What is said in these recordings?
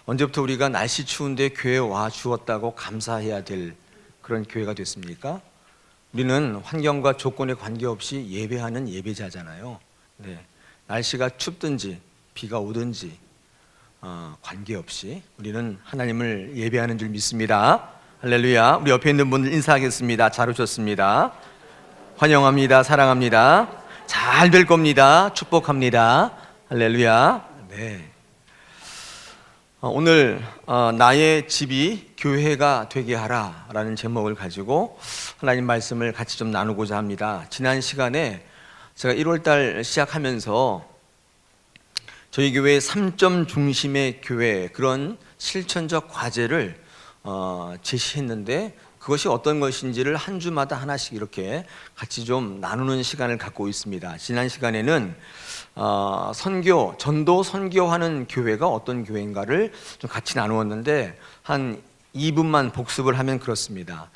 언제부터 우리가 날씨 추운데 교회에 와 주었다고 감사해야 될 그런 교회가 됐습니까? 우리는 환경과 조건에 관계없이 예배하는 예배자잖아요. 네. 날씨가 춥든지 비가 오든지 관계없이 우리는 하나님을 예배하는 줄 믿습니다. 할렐루야. 우리 옆에 있는 분들 인사하겠습니다. 잘 오셨습니다. 환영합니다. 사랑합니다. 잘 될 겁니다. 축복합니다. 할렐루야. 네. 오늘 나의 집이 교회가 되게 하라 라는 제목을 가지고 하나님 말씀을 같이 좀 나누고자 합니다. 지난 시간에 제가 1월달 시작하면서 저희 교회의 3점 중심의 교회, 그런 실천적 과제를 제시했는데, 그것이 어떤 것인지를 한 주마다 하나씩 이렇게 같이 좀 나누는 시간을 갖고 있습니다. 지난 시간에는 전도 선교하는 교회가 어떤 교회인가를 좀 같이 나누었는데, 한 2분만 복습을 하면 그렇습니다.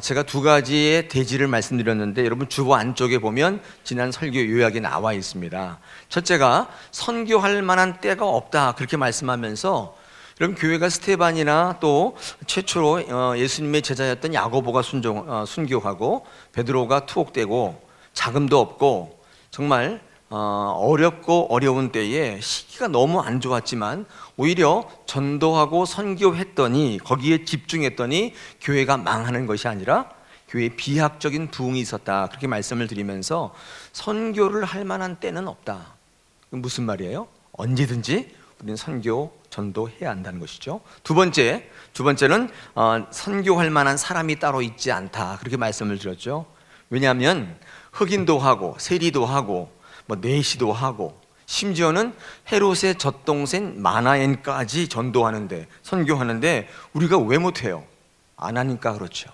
제가 두 가지의 대지를 말씀드렸는데, 여러분 주보 안쪽에 보면 지난 설교 요약이 나와 있습니다. 첫째가 선교할 만한 때가 없다, 그렇게 말씀하면서, 여러분 교회가 스테반이나 또 최초로 예수님의 제자였던 야고보가 순교하고 베드로가 투옥되고 자금도 없고 정말 어렵고 어려운 때에 시기가 너무 안 좋았지만 오히려 전도하고 선교했더니, 거기에 집중했더니 교회가 망하는 것이 아니라 교회에 비약적인 부흥이 있었다, 그렇게 말씀을 드리면서 선교를 할 만한 때는 없다. 무슨 말이에요? 언제든지 우리는 선교, 전도해야 한다는 것이죠. 두 번째는 선교할 만한 사람이 따로 있지 않다, 그렇게 말씀을 드렸죠. 왜냐하면 흑인도 하고 세리도 하고 내시도 하고 심지어는 헤롯의 젖동생 마나엔까지 전도하는데, 선교하는데 우리가 왜 못해요? 안 하니까 그렇죠.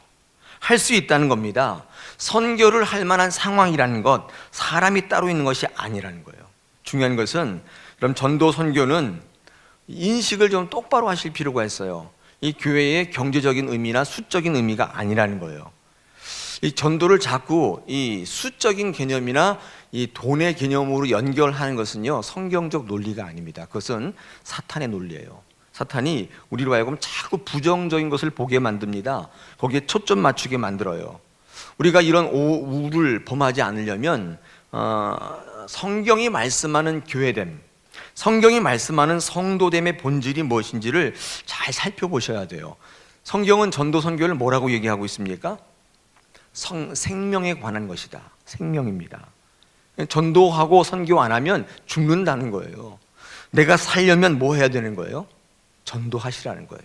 할 수 있다는 겁니다. 선교를 할 만한 상황이라는 것, 사람이 따로 있는 것이 아니라는 거예요. 중요한 것은, 그럼 전도 선교는 인식을 좀 똑바로 하실 필요가 있어요. 이 교회의 경제적인 의미나 수적인 의미가 아니라는 거예요. 이 전도를 자꾸 이 수적인 개념이나 이 돈의 개념으로 연결하는 것은요, 성경적 논리가 아닙니다. 그것은 사탄의 논리예요. 사탄이 우리로 하여금 자꾸 부정적인 것을 보게 만듭니다. 거기에 초점 맞추게 만들어요. 우리가 이런 오류를 범하지 않으려면 성경이 말씀하는 교회됨, 성경이 말씀하는 성도됨의 본질이 무엇인지를 잘 살펴보셔야 돼요. 성경은 전도 선교를 뭐라고 얘기하고 있습니까? 생명에 관한 것이다. 생명입니다. 전도하고 선교 안 하면 죽는다는 거예요. 내가 살려면 뭐 해야 되는 거예요? 전도하시라는 거예요.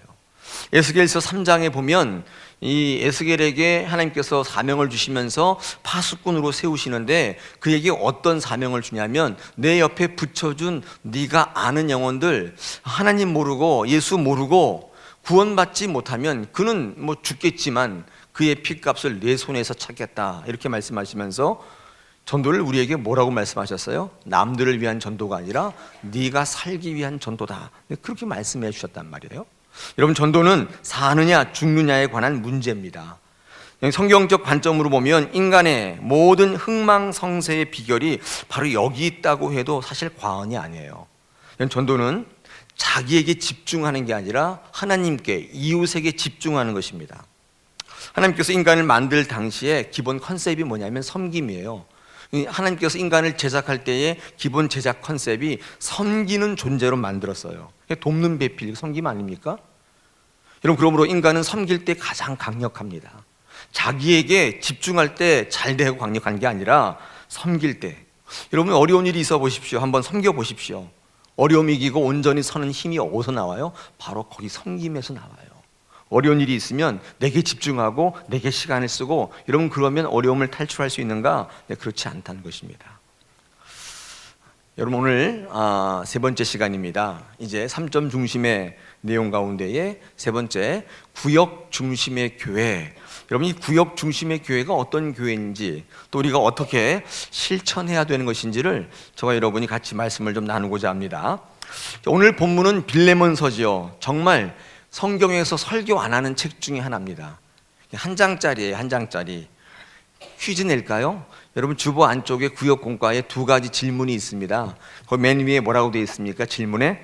에스겔서 3장에 보면 이 에스겔에게 하나님께서 사명을 주시면서 파수꾼으로 세우시는데, 그에게 어떤 사명을 주냐면, 내 옆에 붙여준 네가 아는 영혼들, 하나님 모르고 예수 모르고 구원받지 못하면 그는 죽겠지만 그의 핏값을 내 손에서 찾겠다, 이렇게 말씀하시면서 전도를 우리에게 뭐라고 말씀하셨어요? 남들을 위한 전도가 아니라 네가 살기 위한 전도다, 그렇게 말씀해 주셨단 말이에요. 여러분, 전도는 사느냐 죽느냐에 관한 문제입니다. 성경적 관점으로 보면 인간의 모든 흥망성쇠의 비결이 바로 여기 있다고 해도 사실 과언이 아니에요. 전도는 자기에게 집중하는 게 아니라 하나님께, 이웃에게 집중하는 것입니다. 하나님께서 인간을 만들 당시에 기본 컨셉이 뭐냐면 섬김이에요. 하나님께서 인간을 제작할 때의 기본 제작 컨셉이 섬기는 존재로 만들었어요. 돕는 배필, 섬김 아닙니까? 여러분, 그러므로 인간은 섬길 때 가장 강력합니다. 자기에게 집중할 때 잘 되고 강력한 게 아니라 섬길 때. 여러분, 어려운 일이 있어 보십시오. 한번 섬겨 보십시오. 어려움이 이기고 온전히 서는 힘이 어디서 나와요? 바로 거기 섬김에서 나와요. 어려운 일이 있으면 내게 집중하고 내게 시간을 쓰고, 여러분 그러면 어려움을 탈출할 수 있는가? 네, 그렇지 않다는 것입니다. 여러분, 오늘 세 번째 시간입니다. 이제 3점 중심의 내용 가운데에 세 번째, 구역 중심의 교회. 여러분, 이 구역 중심의 교회가 어떤 교회인지, 또 우리가 어떻게 실천해야 되는 것인지를 저와 여러분이 같이 말씀을 좀 나누고자 합니다. 오늘 본문은 빌레몬서지요. 정말 성경에서 설교 안 하는 책 중에 하나입니다. 한 장짜리예요. 한 장짜리. 퀴즈 낼까요? 여러분, 주보 안쪽에 구역 공과에 두 가지 질문이 있습니다. 거기 맨 위에 뭐라고 되어 있습니까? 질문에?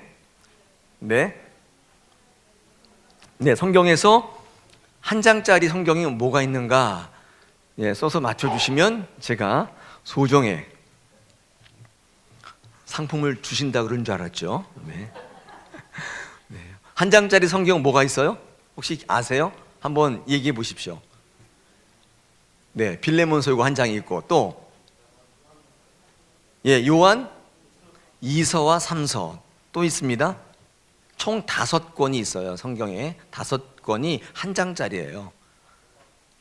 네? 네, 성경에서 한 장짜리 성경이 뭐가 있는가 써서 맞춰주시면 제가 소정의 상품을 주신다 그런 줄 알았죠. 네. 한 장짜리 성경 뭐가 있어요? 혹시 아세요? 한번 얘기해 보십시오. 네, 빌레몬서이고 한 장이 있고 또 요한 2서와 3서 또 있습니다. 총 5권이 있어요. 성경에 5권이 한 장짜리예요.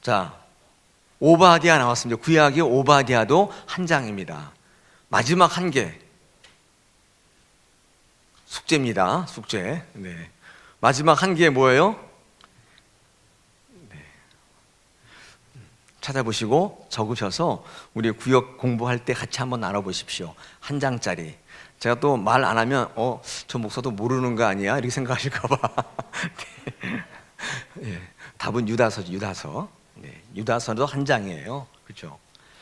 자, 오바댜 나왔습니다. 구약의 오바댜도 한 장입니다. 마지막 한 개 숙제입니다. 숙제. 네. 마지막 한 개 뭐예요? 네. 찾아보시고 적으셔서 우리 구역 공부할 때 같이 한번 나눠보십시오. 한 장짜리. 제가 또 말 안 하면 저 목사도 모르는 거 아니야? 이렇게 생각하실까 봐. 네. 답은 유다서죠. 유다서. 네. 유다서도 한 장이에요. 그렇죠?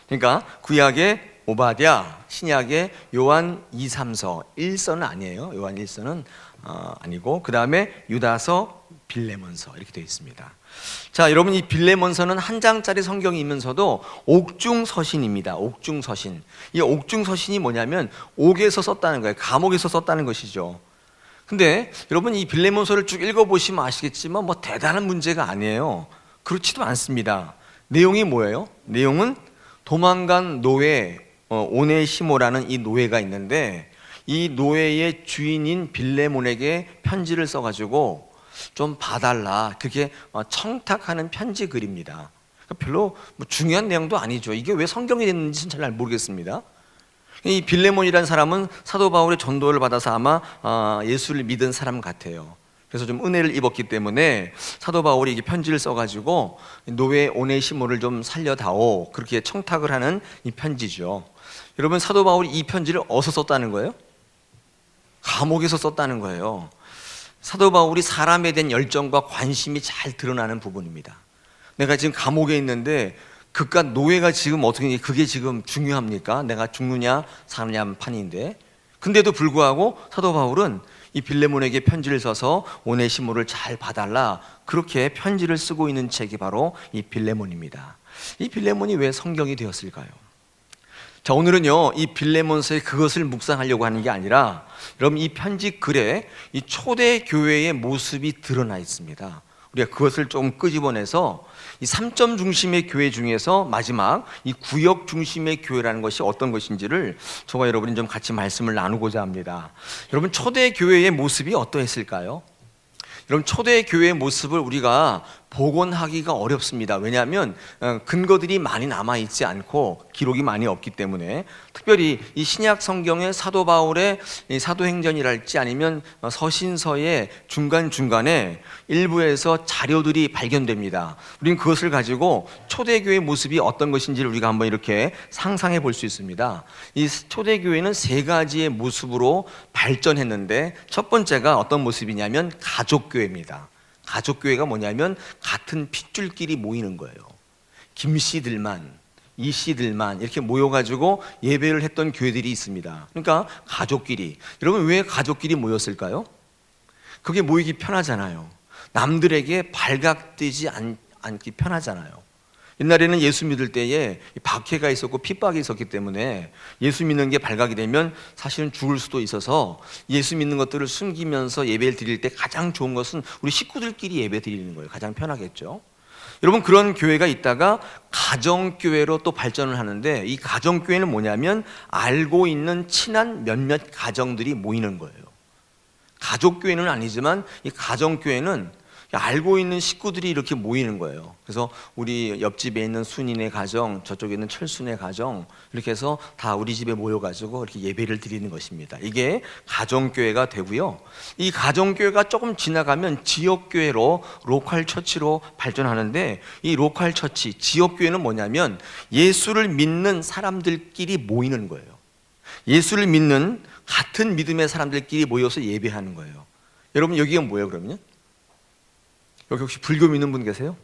그러니까 구약의 오바댜, 신약의 요한 2, 3서, 1서는 아니에요. 요한 1서는 아니고 그 다음에 유다서, 빌레몬서 이렇게 되어 있습니다. 자, 여러분 이 빌레몬서는 한 장짜리 성경이면서도 옥중서신입니다. 옥중서신. 이 옥중서신이 뭐냐면 옥에서 썼다는 거예요. 감옥에서 썼다는 것이죠. 근데 여러분 이 빌레몬서를 쭉 읽어보시면 아시겠지만 뭐 대단한 문제가 아니에요. 그렇지도 않습니다. 내용이 뭐예요? 내용은 도망간 노예 오네시모라는 이 노예가 있는데 이 노예의 주인인 빌레몬에게 편지를 써가지고 좀 봐달라 그렇게 청탁하는 편지 글입니다. 별로 뭐 중요한 내용도 아니죠. 이게 왜 성경이 됐는지는 잘 모르겠습니다. 이 빌레몬이라는 사람은 사도 바울의 전도를 받아서 아마 예수를 믿은 사람 같아요. 그래서 좀 은혜를 입었기 때문에 사도 바울이 이게 편지를 써가지고 노예 오네시모를 좀 살려다오 그렇게 청탁을 하는 이 편지죠. 여러분 사도 바울이 이 편지를 어디서 썼다는 거예요? 감옥에서 썼다는 거예요. 사도 바울이 사람에 대한 열정과 관심이 잘 드러나는 부분입니다. 내가 지금 감옥에 있는데 그깟 노예가 지금 어떻게 그게 지금 중요합니까? 내가 죽느냐 사느냐 판인데 근데도 불구하고 사도 바울은 이 빌레몬에게 편지를 써서 오네시모를 잘 봐달라 그렇게 편지를 쓰고 있는 책이 바로 이 빌레몬입니다. 이 빌레몬이 왜 성경이 되었을까요? 자, 오늘은요 이 빌레몬서의 그것을 묵상하려고 하는 게 아니라 여러분 이 편지 글에 이 초대 교회의 모습이 드러나 있습니다. 우리가 그것을 좀 끄집어내서 이 3점 중심의 교회 중에서 마지막 이 구역 중심의 교회라는 것이 어떤 것인지를 저와 여러분이 좀 같이 말씀을 나누고자 합니다. 여러분 초대 교회의 모습이 어떠했을까요? 여러분 초대 교회의 모습을 우리가 복원하기가 어렵습니다. 왜냐하면 근거들이 많이 남아있지 않고 기록이 많이 없기 때문에 특별히 이 신약 성경의 사도 바울의 사도행전이랄지 아니면 서신서의 중간중간에 일부에서 자료들이 발견됩니다. 우리는 그것을 가지고 초대교회의 모습이 어떤 것인지를 우리가 한번 이렇게 상상해 볼 수 있습니다. 이 초대교회는 3가지의 모습으로 발전했는데 첫 번째가 어떤 모습이냐면 가족교회입니다. 가족교회가 뭐냐면 같은 핏줄끼리 모이는 거예요. 김씨들만, 이씨들만 이렇게 모여가지고 예배를 했던 교회들이 있습니다. 그러니까 가족끼리. 여러분 왜 가족끼리 모였을까요? 그게 모이기 편하잖아요. 남들에게 발각되지 않기 편하잖아요. 옛날에는 예수 믿을 때에 박해가 있었고 핍박이 있었기 때문에 예수 믿는 게 발각이 되면 사실은 죽을 수도 있어서 예수 믿는 것들을 숨기면서 예배를 드릴 때 가장 좋은 것은 우리 식구들끼리 예배 드리는 거예요. 가장 편하겠죠. 여러분 그런 교회가 있다가 가정교회로 또 발전을 하는데 이 가정교회는 뭐냐면 알고 있는 친한 몇몇 가정들이 모이는 거예요. 가족교회는 아니지만 이 가정교회는 알고 있는 식구들이 이렇게 모이는 거예요. 그래서 우리 옆집에 있는 순이네 가정, 저쪽에 있는 철순의 가정 이렇게 해서 다 우리 집에 모여가지고 이렇게 예배를 드리는 것입니다. 이게 가정교회가 되고요. 이 가정교회가 조금 지나가면 지역교회로 로컬 처치로 발전하는데 이 로컬 처치, 지역교회는 뭐냐면 예수를 믿는 사람들끼리 모이는 거예요. 예수를 믿는 같은 믿음의 사람들끼리 모여서 예배하는 거예요. 여러분 여기가 뭐예요 그러면요? 여기 혹시 불교 믿는 분 계세요?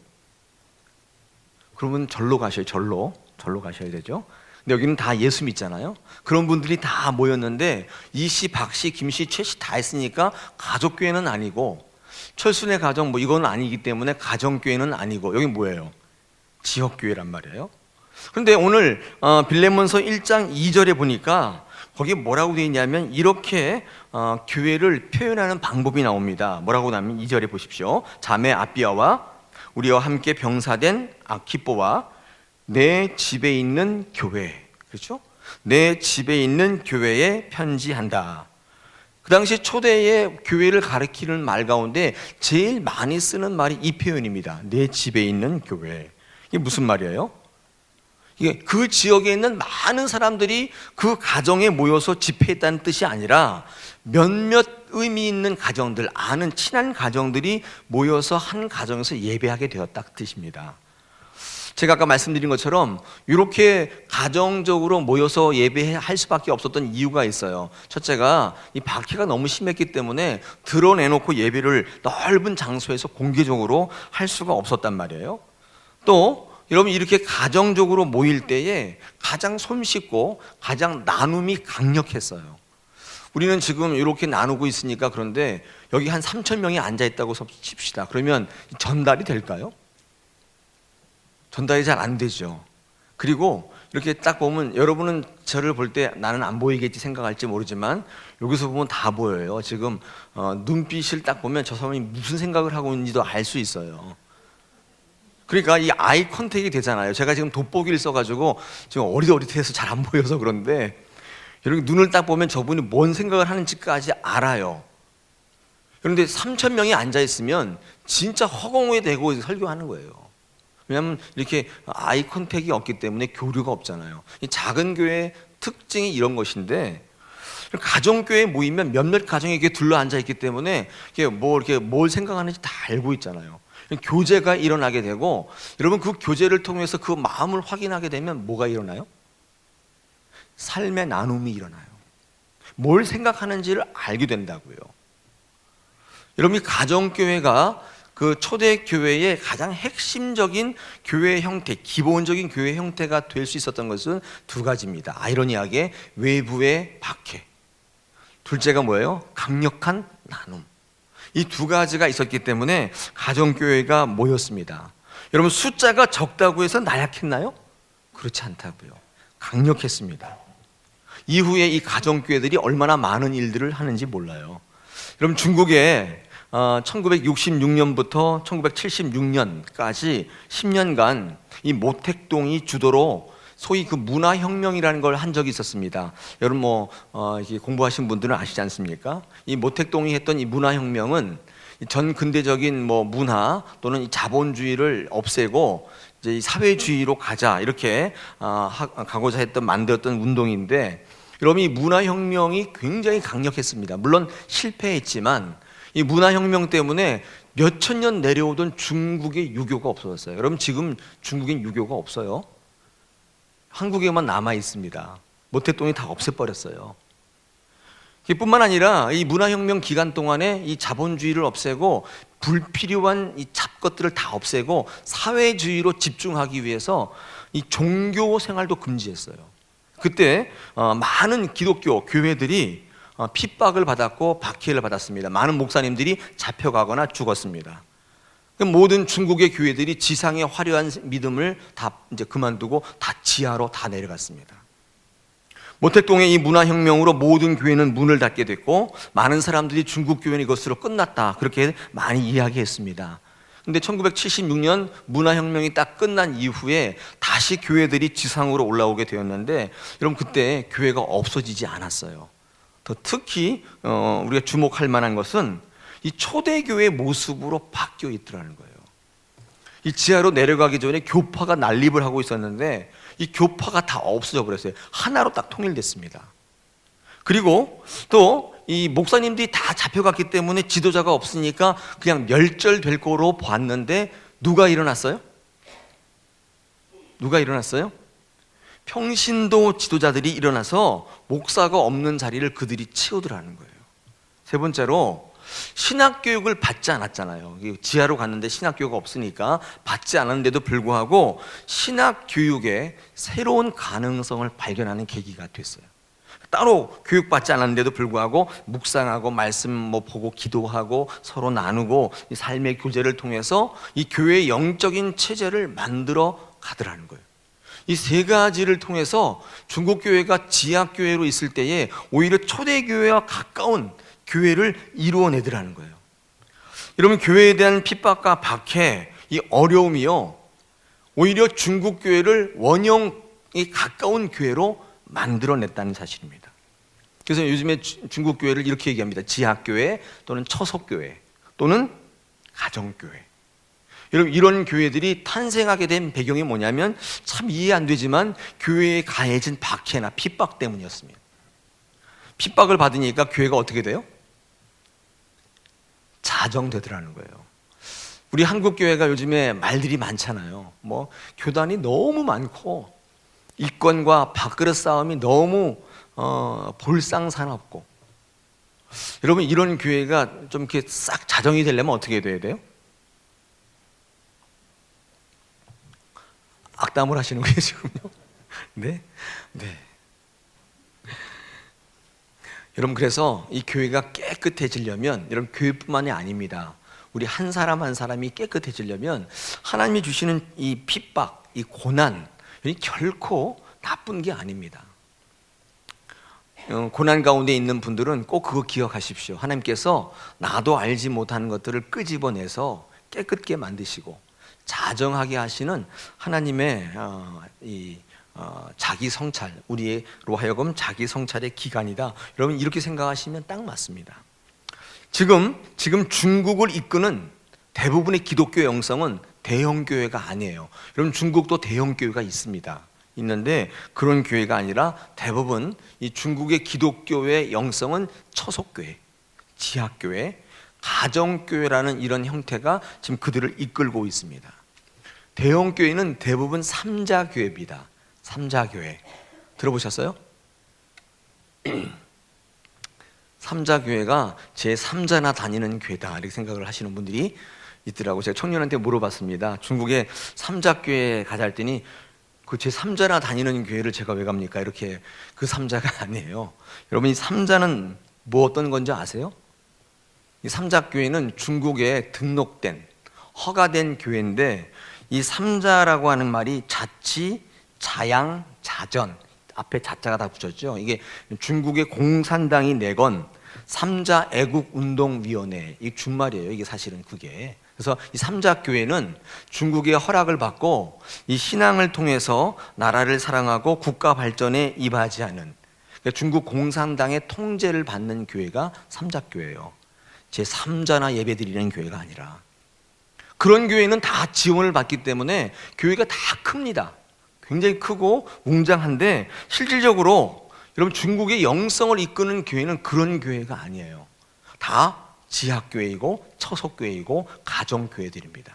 그러면 절로 가셔요. 절로 가셔야 되죠. 근데 여기는 다 예수 믿잖아요. 그런 분들이 다 모였는데 이씨, 박씨, 김씨, 최씨 다 했으니까 가족교회는 아니고 철순의 가정 뭐 이건 아니기 때문에 가정교회는 아니고 여기 뭐예요? 지역교회란 말이에요. 그런데 오늘 빌레몬서 1장 2절에 보니까 거기에 뭐라고 되어 있냐면 이렇게 교회를 표현하는 방법이 나옵니다. 뭐라고 하면 2절에 보십시오. 자매 아비아와 우리와 함께 병사된 아키뽀와 내 집에 있는 교회, 그렇죠? 내 집에 있는 교회에 편지한다. 그 당시 초대의 교회를 가리키는 말 가운데 제일 많이 쓰는 말이 이 표현입니다. 내 집에 있는 교회. 이게 무슨 말이에요? 이게 그 지역에 있는 많은 사람들이 그 가정에 모여서 집회했다는 뜻이 아니라 몇몇 의미 있는 가정들, 아는 친한 가정들이 모여서 한 가정에서 예배하게 되었다 그 뜻입니다. 제가 아까 말씀드린 것처럼 이렇게 가정적으로 모여서 예배할 수밖에 없었던 이유가 있어요. 첫째가 이 박해가 너무 심했기 때문에 드러내놓고 예배를 넓은 장소에서 공개적으로 할 수가 없었단 말이에요. 또 여러분 이렇게 가정적으로 모일 때에 가장 손쉽고 가장 나눔이 강력했어요. 우리는 지금 이렇게 나누고 있으니까 그런데 여기 한 3,000명이 앉아있다고 칩시다. 그러면 전달이 될까요? 전달이 잘 안 되죠. 그리고 이렇게 딱 보면 여러분은 저를 볼 때 나는 안 보이겠지 생각할지 모르지만 여기서 보면 다 보여요. 지금 눈빛을 딱 보면 저 사람이 무슨 생각을 하고 있는지도 알 수 있어요. 그러니까 이 아이 컨택이 되잖아요. 제가 지금 돋보기를 써가지고 지금 어리어리해서 잘 안 보여서 그런데 이렇게 눈을 딱 보면 저분이 뭔 생각을 하는지까지 알아요. 그런데 3,000명이 앉아있으면 진짜 허공에 대고 설교하는 거예요. 왜냐하면 이렇게 아이 컨택이 없기 때문에 교류가 없잖아요. 이 작은 교회의 특징이 이런 것인데 가정교회에 모이면 몇몇 가정이 이렇게 둘러앉아 있기 때문에 이렇게 뭘 생각하는지 다 알고 있잖아요. 교제가 일어나게 되고 여러분 그 교제를 통해서 그 마음을 확인하게 되면 뭐가 일어나요? 삶의 나눔이 일어나요. 뭘 생각하는지를 알게 된다고요. 여러분 이 가정교회가 그 초대교회의 가장 핵심적인 교회 형태, 기본적인 교회 형태가 될 수 있었던 것은 두 가지입니다. 아이러니하게 외부의 박해, 둘째가 뭐예요? 강력한 나눔. 이 두 가지가 있었기 때문에 가정교회가 모였습니다. 여러분 숫자가 적다고 해서 나약했나요? 그렇지 않다고요. 강력했습니다. 이후에 이 가정교회들이 얼마나 많은 일들을 하는지 몰라요. 여러분 중국에 1966년부터 1976년까지 10년간 이 모택동이 주도로 소위 그 문화혁명이라는 걸 한 적이 있었습니다. 여러분 공부하신 분들은 아시지 않습니까? 이 모택동이 했던 이 문화혁명은 전 근대적인 문화 또는 이 자본주의를 없애고 이제 이 사회주의로 가자 이렇게 가고자 했던 만들었던 운동인데 여러분 이 문화혁명이 굉장히 강력했습니다. 물론 실패했지만 이 문화혁명 때문에 몇천 년 내려오던 중국의 유교가 없어졌어요. 여러분 지금 중국엔 유교가 없어요. 한국에만 남아 있습니다. 모택동이 다 없애버렸어요. 뿐만 아니라 이 문화혁명 기간 동안에 이 자본주의를 없애고 불필요한 이 잡것들을 다 없애고 사회주의로 집중하기 위해서 이 종교 생활도 금지했어요. 그때 많은 기독교 교회들이 핍박을 받았고 박해를 받았습니다. 많은 목사님들이 잡혀가거나 죽었습니다. 모든 중국의 교회들이 지상의 화려한 믿음을 다 이제 그만두고 다 지하로 다 내려갔습니다. 모택동의 이 문화혁명으로 모든 교회는 문을 닫게 됐고 많은 사람들이 중국 교회는 이것으로 끝났다 그렇게 많이 이야기했습니다. 근데 1976년 문화혁명이 딱 끝난 이후에 다시 교회들이 지상으로 올라오게 되었는데 여러분 그때 교회가 없어지지 않았어요. 더 특히 우리가 주목할 만한 것은 이 초대교회의 모습으로 바뀌어 있더라는 거예요. 이 지하로 내려가기 전에 교파가 난립을 하고 있었는데 이 교파가 다 없어져 버렸어요. 하나로 딱 통일됐습니다. 그리고 또 이 목사님들이 다 잡혀갔기 때문에 지도자가 없으니까 그냥 멸절될 거로 봤는데 누가 일어났어요? 누가 일어났어요? 평신도 지도자들이 일어나서 목사가 없는 자리를 그들이 채우더라는 거예요. 세 번째로 신학교육을 받지 않았잖아요. 지하로 갔는데 신학교육이 없으니까 받지 않았는데도 불구하고 신학교육에 새로운 가능성을 발견하는 계기가 됐어요. 따로 교육받지 않았는데도 불구하고 묵상하고 말씀 보고 기도하고 서로 나누고 이 삶의 교제를 통해서 이 교회의 영적인 체제를 만들어 가더라는 거예요. 이 세 가지를 통해서 중국 교회가 지하 교회로 있을 때에 오히려 초대 교회와 가까운 교회를 이루어내더라는 거예요. 여러분, 교회에 대한 핍박과 박해, 이 어려움이요, 오히려 중국 교회를 원형이 가까운 교회로 만들어냈다는 사실입니다. 그래서 요즘에 중국 교회를 이렇게 얘기합니다. 지하교회 또는 처속교회 또는 가정교회. 여러분, 이런 교회들이 탄생하게 된 배경이 뭐냐면 참 이해 안 되지만 교회에 가해진 박해나 핍박 때문이었습니다. 핍박을 받으니까 교회가 어떻게 돼요? 자정되더라는 거예요. 우리 한국 교회가 요즘에 말들이 많잖아요. 교단이 너무 많고 이권과 밥그릇 싸움이 너무 볼상사납고. 여러분, 이런 교회가 좀 이렇게 싹 자정이 되려면 어떻게 돼야 돼요? 악담을 하시는 거예요 지금요? 네. 여러분, 그래서 이 교회가 깨끗해지려면, 여러분, 교회뿐만이 아닙니다. 우리 한 사람 한 사람이 깨끗해지려면 하나님이 주시는 이 핍박, 이 고난, 이 결코 나쁜 게 아닙니다. 고난 가운데 있는 분들은 꼭 그거 기억하십시오. 하나님께서 나도 알지 못하는 것들을 끄집어내서 깨끗게 만드시고 자정하게 하시는 하나님의 자기 성찰, 우리로 하여금 자기 성찰의 기간이다. 여러분, 이렇게 생각하시면 딱 맞습니다. 지금 중국을 이끄는 대부분의 기독교 영성은 대형 교회가 아니에요. 여러분, 중국도 대형 교회가 있는데 그런 교회가 아니라 대부분 이 중국의 기독교의 영성은 처속교회, 지하교회, 가정교회라는 이런 형태가 지금 그들을 이끌고 있습니다. 대형 교회는 대부분 삼자교회입니다. 삼자교회 들어보셨어요? 삼자교회가 제 3자나 다니는 교회다 이렇게 생각을 하시는 분들이 있더라고요. 제가 청년한테 물어봤습니다. 중국에 삼자교회 가자 했더니 그 제 3자나 다니는 교회를 제가 왜 갑니까? 이렇게. 그 3자가 아니에요. 여러분, 이 3자는 뭐 어떤 건지 아세요? 이 삼자교회는 중국에 등록된 허가된 교회인데, 이 삼자라고 하는 말이 자치, 자양, 자전, 앞에 자자가 다 붙였죠. 이게 중국의 공산당이 내건 삼자 애국운동위원회, 이 준말이에요. 이게 사실은 그게. 그래서 이 삼자교회는 중국의 허락을 받고 이 신앙을 통해서 나라를 사랑하고 국가 발전에 이바지하는, 그러니까 중국 공산당의 통제를 받는 교회가 삼자교회예요. 제 3자나 예배드리는 교회가 아니라. 그런 교회는 다 지원을 받기 때문에 교회가 다 큽니다. 굉장히 크고 웅장한데 실질적으로 여러분, 중국의 영성을 이끄는 교회는 그런 교회가 아니에요. 다 지하교회이고 처속교회이고 가정교회들입니다.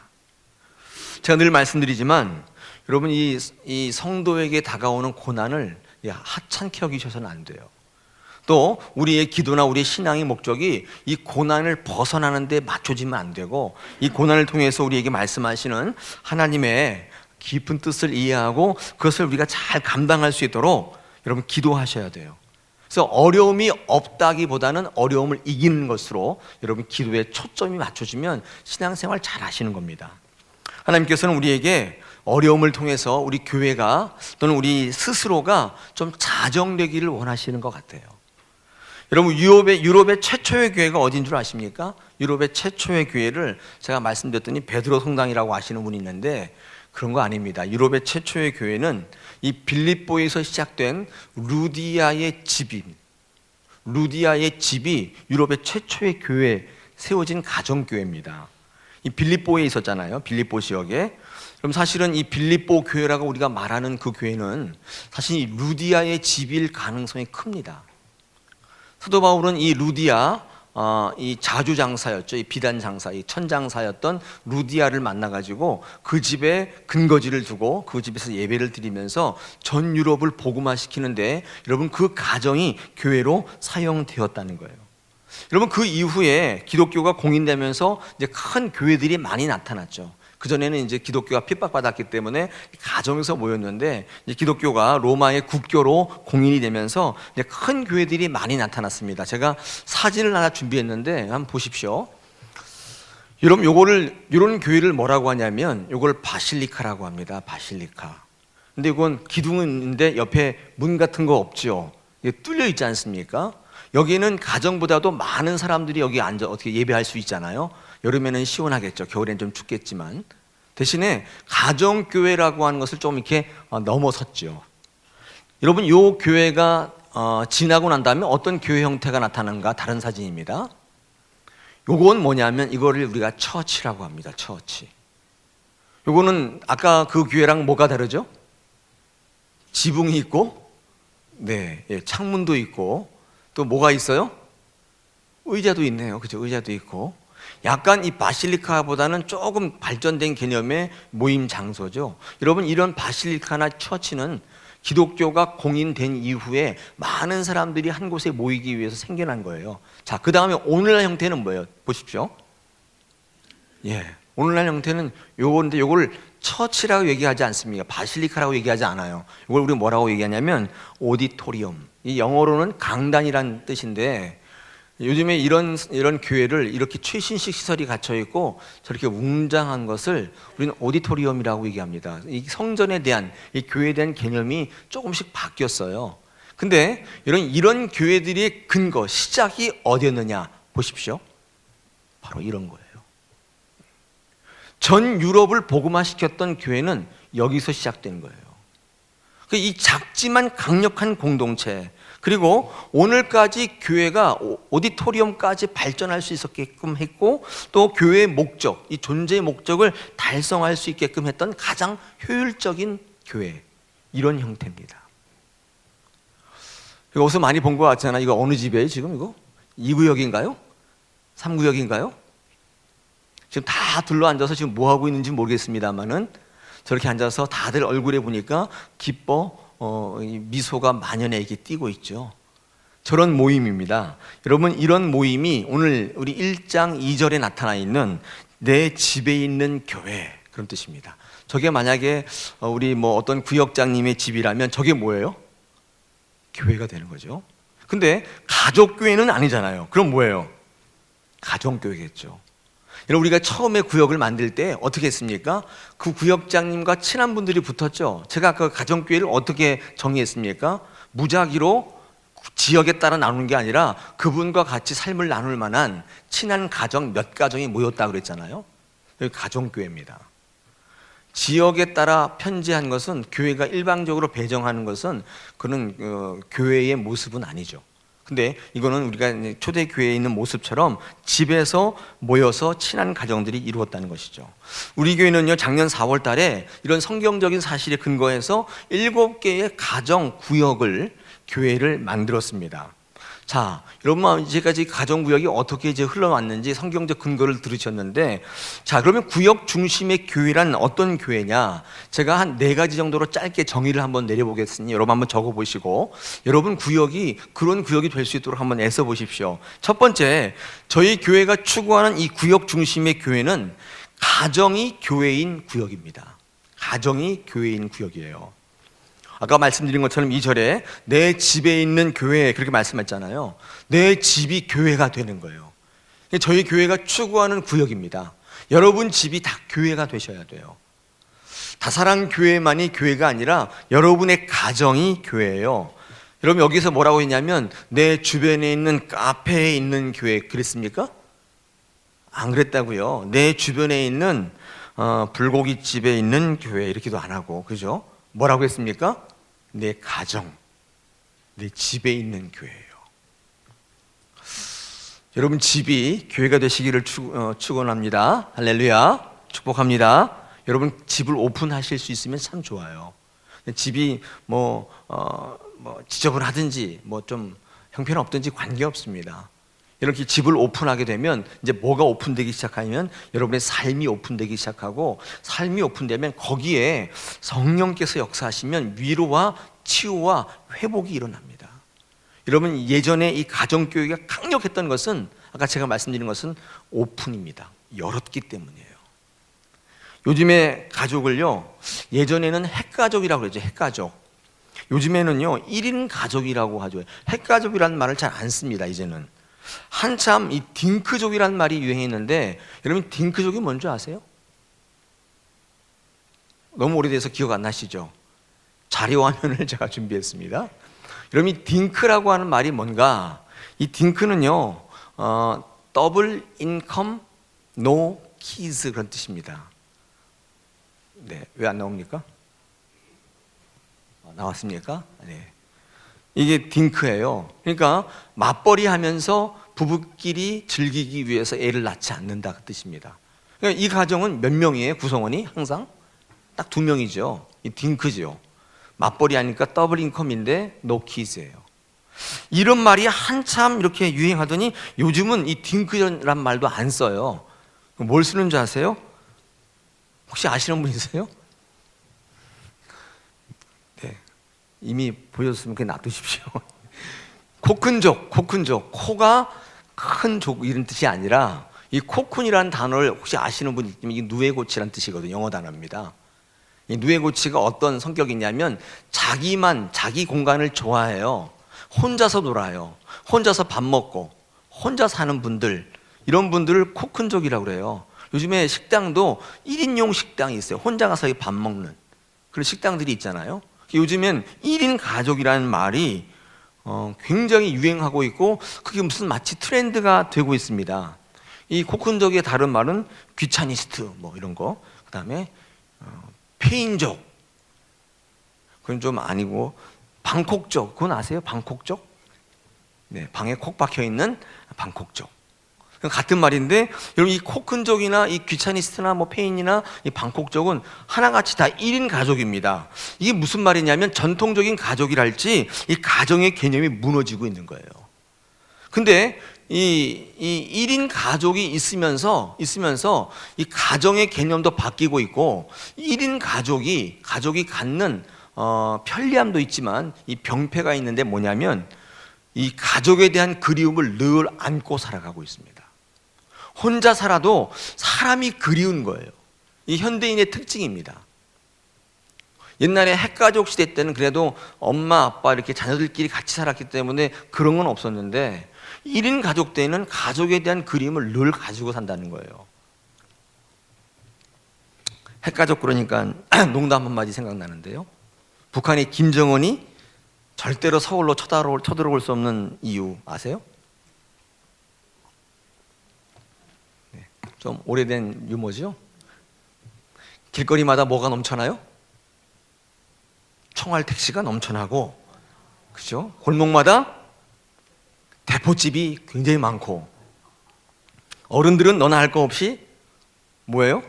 제가 늘 말씀드리지만 여러분, 이 성도에게 다가오는 고난을 하찮게 여기셔서는 안 돼요. 또 우리의 기도나 우리의 신앙의 목적이 이 고난을 벗어나는 데 맞춰지면 안 되고, 이 고난을 통해서 우리에게 말씀하시는 하나님의 깊은 뜻을 이해하고 그것을 우리가 잘 감당할 수 있도록 여러분 기도하셔야 돼요. 그래서 어려움이 없다기보다는 어려움을 이기는 것으로 여러분 기도에 초점이 맞춰지면 신앙생활 잘 하시는 겁니다. 하나님께서는 우리에게 어려움을 통해서 우리 교회가 또는 우리 스스로가 좀 자정되기를 원하시는 것 같아요. 여러분, 유럽의 최초의 교회가 어딘 줄 아십니까? 유럽의 최초의 교회를 제가 말씀드렸더니 베드로 성당이라고 아시는 분이 있는데 그런 거 아닙니다. 유럽의 최초의 교회는 이 빌립보에서 시작된 루디아의 집입니다. 루디아의 집이 유럽의 최초의 교회, 세워진 가정교회입니다. 이 빌립보에 있었잖아요. 빌립보 지역에. 그럼 사실은 이 빌립보 교회라고 우리가 말하는 그 교회는 사실 이 루디아의 집일 가능성이 큽니다. 사도 바울은 이 루디아, 이 자주장사였죠. 이 비단장사, 이 천장사였던 루디아를 만나가지고 그 집에 근거지를 두고 그 집에서 예배를 드리면서 전 유럽을 복음화시키는데 여러분, 그 가정이 교회로 사용되었다는 거예요. 여러분, 그 이후에 기독교가 공인되면서 이제 큰 교회들이 많이 나타났죠. 그전에는 이제 기독교가 핍박받았기 때문에 가정에서 모였는데, 이제 기독교가 로마의 국교로 공인이 되면서 이제 큰 교회들이 많이 나타났습니다. 제가 사진을 하나 준비했는데 한번 보십시오. 여러분, 이런 교회를 뭐라고 하냐면 요걸 바실리카라고 합니다. 바실리카. 근데 이건 기둥은 있는데 옆에 문 같은 거 없죠. 이게 뚫려 있지 않습니까? 여기는 가정보다도 많은 사람들이 여기 앉아 어떻게 예배할 수 있잖아요. 여름에는 시원하겠죠. 겨울엔 좀 춥겠지만. 대신에 가정교회라고 하는 것을 좀 이렇게 넘어섰죠. 여러분, 이 교회가 지나고 난 다음에 어떤 교회 형태가 나타나는가? 다른 사진입니다. 요건 뭐냐면 이거를 우리가 처치라고 합니다. 처치. 요거는 아까 그 교회랑 뭐가 다르죠? 지붕이 있고, 네, 창문도 있고, 또 뭐가 있어요? 의자도 있네요. 그죠? 의자도 있고. 약간 이 바실리카보다는 조금 발전된 개념의 모임 장소죠. 여러분, 이런 바실리카나 처치는 기독교가 공인된 이후에 많은 사람들이 한 곳에 모이기 위해서 생겨난 거예요. 자, 그 다음에 오늘날 형태는 뭐예요? 보십시오. 오늘날 형태는 요건데, 요걸 처치라고 얘기하지 않습니다. 바실리카라고 얘기하지 않아요. 이걸 우리 뭐라고 얘기하냐면 오디토리움. 이 영어로는 강단이란 뜻인데, 요즘에 이런 교회를 이렇게 최신식 시설이 갖춰 있고 저렇게 웅장한 것을 우리는 오디토리움이라고 얘기합니다. 이 성전에 대한, 이 교회에 대한 개념이 조금씩 바뀌었어요. 근데 이런 교회들의 근거, 시작이 어디였느냐 보십시오. 바로 이런 거예요. 전 유럽을 복음화시켰던 교회는 여기서 시작된 거예요. 이 작지만 강력한 공동체, 그리고 오늘까지 교회가 오디토리움까지 발전할 수 있었게끔 했고, 또 교회의 목적, 이 존재의 목적을 달성할 수 있게끔 했던 가장 효율적인 교회, 이런 형태입니다. 이거 어디서 많이 본 것 같잖아요. 이거 어느 집이에요 지금? 이거 2구역인가요? 3구역인가요? 지금 다 둘러앉아서 지금 뭐 하고 있는지 모르겠습니다만은 저렇게 앉아서 다들 얼굴에 보니까 기뻐 미소가 만연해 이렇게 띄고 있죠. 저런 모임입니다. 여러분, 이런 모임이 오늘 우리 1장 2절에 나타나 있는 내 집에 있는 교회, 그런 뜻입니다. 저게 만약에 우리 어떤 구역장님의 집이라면 저게 뭐예요? 교회가 되는 거죠. 근데 가족교회는 아니잖아요. 그럼 뭐예요? 가정교회겠죠. 여러분, 우리가 처음에 구역을 만들 때 어떻게 했습니까? 그 구역장님과 친한 분들이 붙었죠. 제가 그 가정교회를 어떻게 정의했습니까? 무작위로 지역에 따라 나누는 게 아니라 그분과 같이 삶을 나눌 만한 친한 가정 몇 가정이 모였다고 그랬잖아요. 여기 가정교회입니다. 지역에 따라 편제한 것은, 교회가 일방적으로 배정하는 것은 그런 교회의 모습은 아니죠. 근데 이거는 우리가 초대교회에 있는 모습처럼 집에서 모여서 친한 가정들이 이루었다는 것이죠. 우리 교회는요, 작년 4월 달에 이런 성경적인 사실에 근거해서 7개의 가정 구역을, 교회를 만들었습니다. 자, 여러분, 이제까지 가정구역이 어떻게 이제 흘러왔는지 성경적 근거를 들으셨는데, 자, 그러면 구역 중심의 교회란 어떤 교회냐? 제가 한 4가지 정도로 짧게 정의를 한번 내려보겠으니 여러분 한번 적어보시고, 여러분 구역이 그런 구역이 될 수 있도록 한번 애써 보십시오. 첫 번째, 저희 교회가 추구하는 이 구역 중심의 교회는 가정이 교회인 구역입니다. 가정이 교회인 구역이에요. 아까 말씀드린 것처럼 2절에 내 집에 있는 교회, 그렇게 말씀했잖아요. 내 집이 교회가 되는 거예요. 저희 교회가 추구하는 구역입니다. 여러분 집이 다 교회가 되셔야 돼요. 다사랑 교회만이 교회가 아니라 여러분의 가정이 교회예요. 여러분, 여기서 뭐라고 했냐면 내 주변에 있는 카페에 있는 교회, 그랬습니까? 안 그랬다고요. 내 주변에 있는 불고기집에 있는 교회, 이렇게도 안 하고, 그죠? 뭐라고 했습니까? 내 가정, 내 집에 있는 교회예요. 여러분 집이 교회가 되시기를 축원합니다. 할렐루야, 축복합니다. 여러분 집을 오픈하실 수 있으면 참 좋아요. 집이 지저분하든지 좀 형편없든지 관계없습니다. 이렇게 집을 오픈하게 되면 이제 뭐가 오픈되기 시작하면 여러분의 삶이 오픈되기 시작하고, 삶이 오픈되면 거기에 성령께서 역사하시면 위로와 치유와 회복이 일어납니다. 여러분, 예전에 이 가정교회가 강력했던 것은, 아까 제가 말씀드린 것은 오픈입니다. 열었기 때문이에요. 요즘에 가족을요, 예전에는 핵가족이라고 그랬죠. 핵가족. 요즘에는요 1인 가족이라고 하죠. 핵가족이라는 말을 잘 안 씁니다. 이제는 한참 이 딩크족이라는 말이 유행했는데, 여러분 딩크족이 뭔지 아세요? 너무 오래돼서 기억 안 나시죠? 자료 화면을 제가 준비했습니다. 여러분 이 딩크라고 하는 말이 뭔가, 이 딩크는요 더블 인컴 노 키즈 그런 뜻입니다. 네, 왜 안 나옵니까? 나왔습니까? 네. 이게 딩크예요. 그러니까 맞벌이 하면서 부부끼리 즐기기 위해서 애를 낳지 않는다 그 뜻입니다. 그러니까 이 가정은 몇 명이에요? 구성원이 항상 딱 2명이죠. 이 딩크죠. 맞벌이 하니까 더블 인컴인데 노 키즈예요. 이런 말이 한참 이렇게 유행하더니 요즘은 이 딩크란 말도 안 써요. 뭘 쓰는 줄 아세요? 혹시 아시는 분 있어요? 네, 이미 보셨으면 그냥 놔두십시오. 코큰족, 코큰족. 코가 큰 족 이런 뜻이 아니라, 이 코쿤이라는 단어를 혹시 아시는 분 있으면 이게 누에고치라는 뜻이거든요. 영어 단어입니다. 이 누에고치가 어떤 성격이냐면 자기만, 자기 공간을 좋아해요. 혼자서 놀아요. 혼자서 밥 먹고 혼자 사는 분들, 이런 분들을 코큰족이라고 그래요. 요즘에 식당도 1인용 식당이 있어요. 혼자 가서 밥 먹는 그런 식당들이 있잖아요. 요즘엔 1인 가족이라는 말이 굉장히 유행하고 있고, 그게 무슨 마치 트렌드가 되고 있습니다. 이 코큰족의 다른 말은 귀차니스트 뭐 이런 거, 그 다음에 페인족, 그건 좀 아니고, 방콕족, 그건 아세요? 방콕족? 네, 방에 콕 박혀 있는 방콕족. 같은 말인데, 여러분 이 코큰족이나 이 귀차니스트나 뭐 페인이나 이 방콕족은 하나같이 다 1인 가족입니다. 이게 무슨 말이냐면 전통적인 가족이랄지 이 가정의 개념이 무너지고 있는 거예요. 근데 이 1인 가족이 있으면서 이 가정의 개념도 바뀌고 있고, 1인 가족이 갖는 편리함도 있지만 이 병폐가 있는데 뭐냐면, 이 가족에 대한 그리움을 늘 안고 살아가고 있습니다. 혼자 살아도 사람이 그리운 거예요. 이 현대인의 특징입니다. 옛날에 핵가족 시대 때는 그래도 엄마, 아빠 이렇게 자녀들끼리 같이 살았기 때문에 그런 건 없었는데, 1인 가족 때는 가족에 대한 그림을 늘 가지고 산다는 거예요. 핵가족 그러니까 농담 한마디 생각나는데요. 북한의 김정은이 절대로 서울로 쳐들어올 수 없는 이유 아세요? 네, 좀 오래된 유머죠. 길거리마다 뭐가 넘쳐나요? 총알 택시가 넘쳐나고, 그죠? 골목마다 대포집이 굉장히 많고, 어른들은 너나 할 거 없이 뭐예요?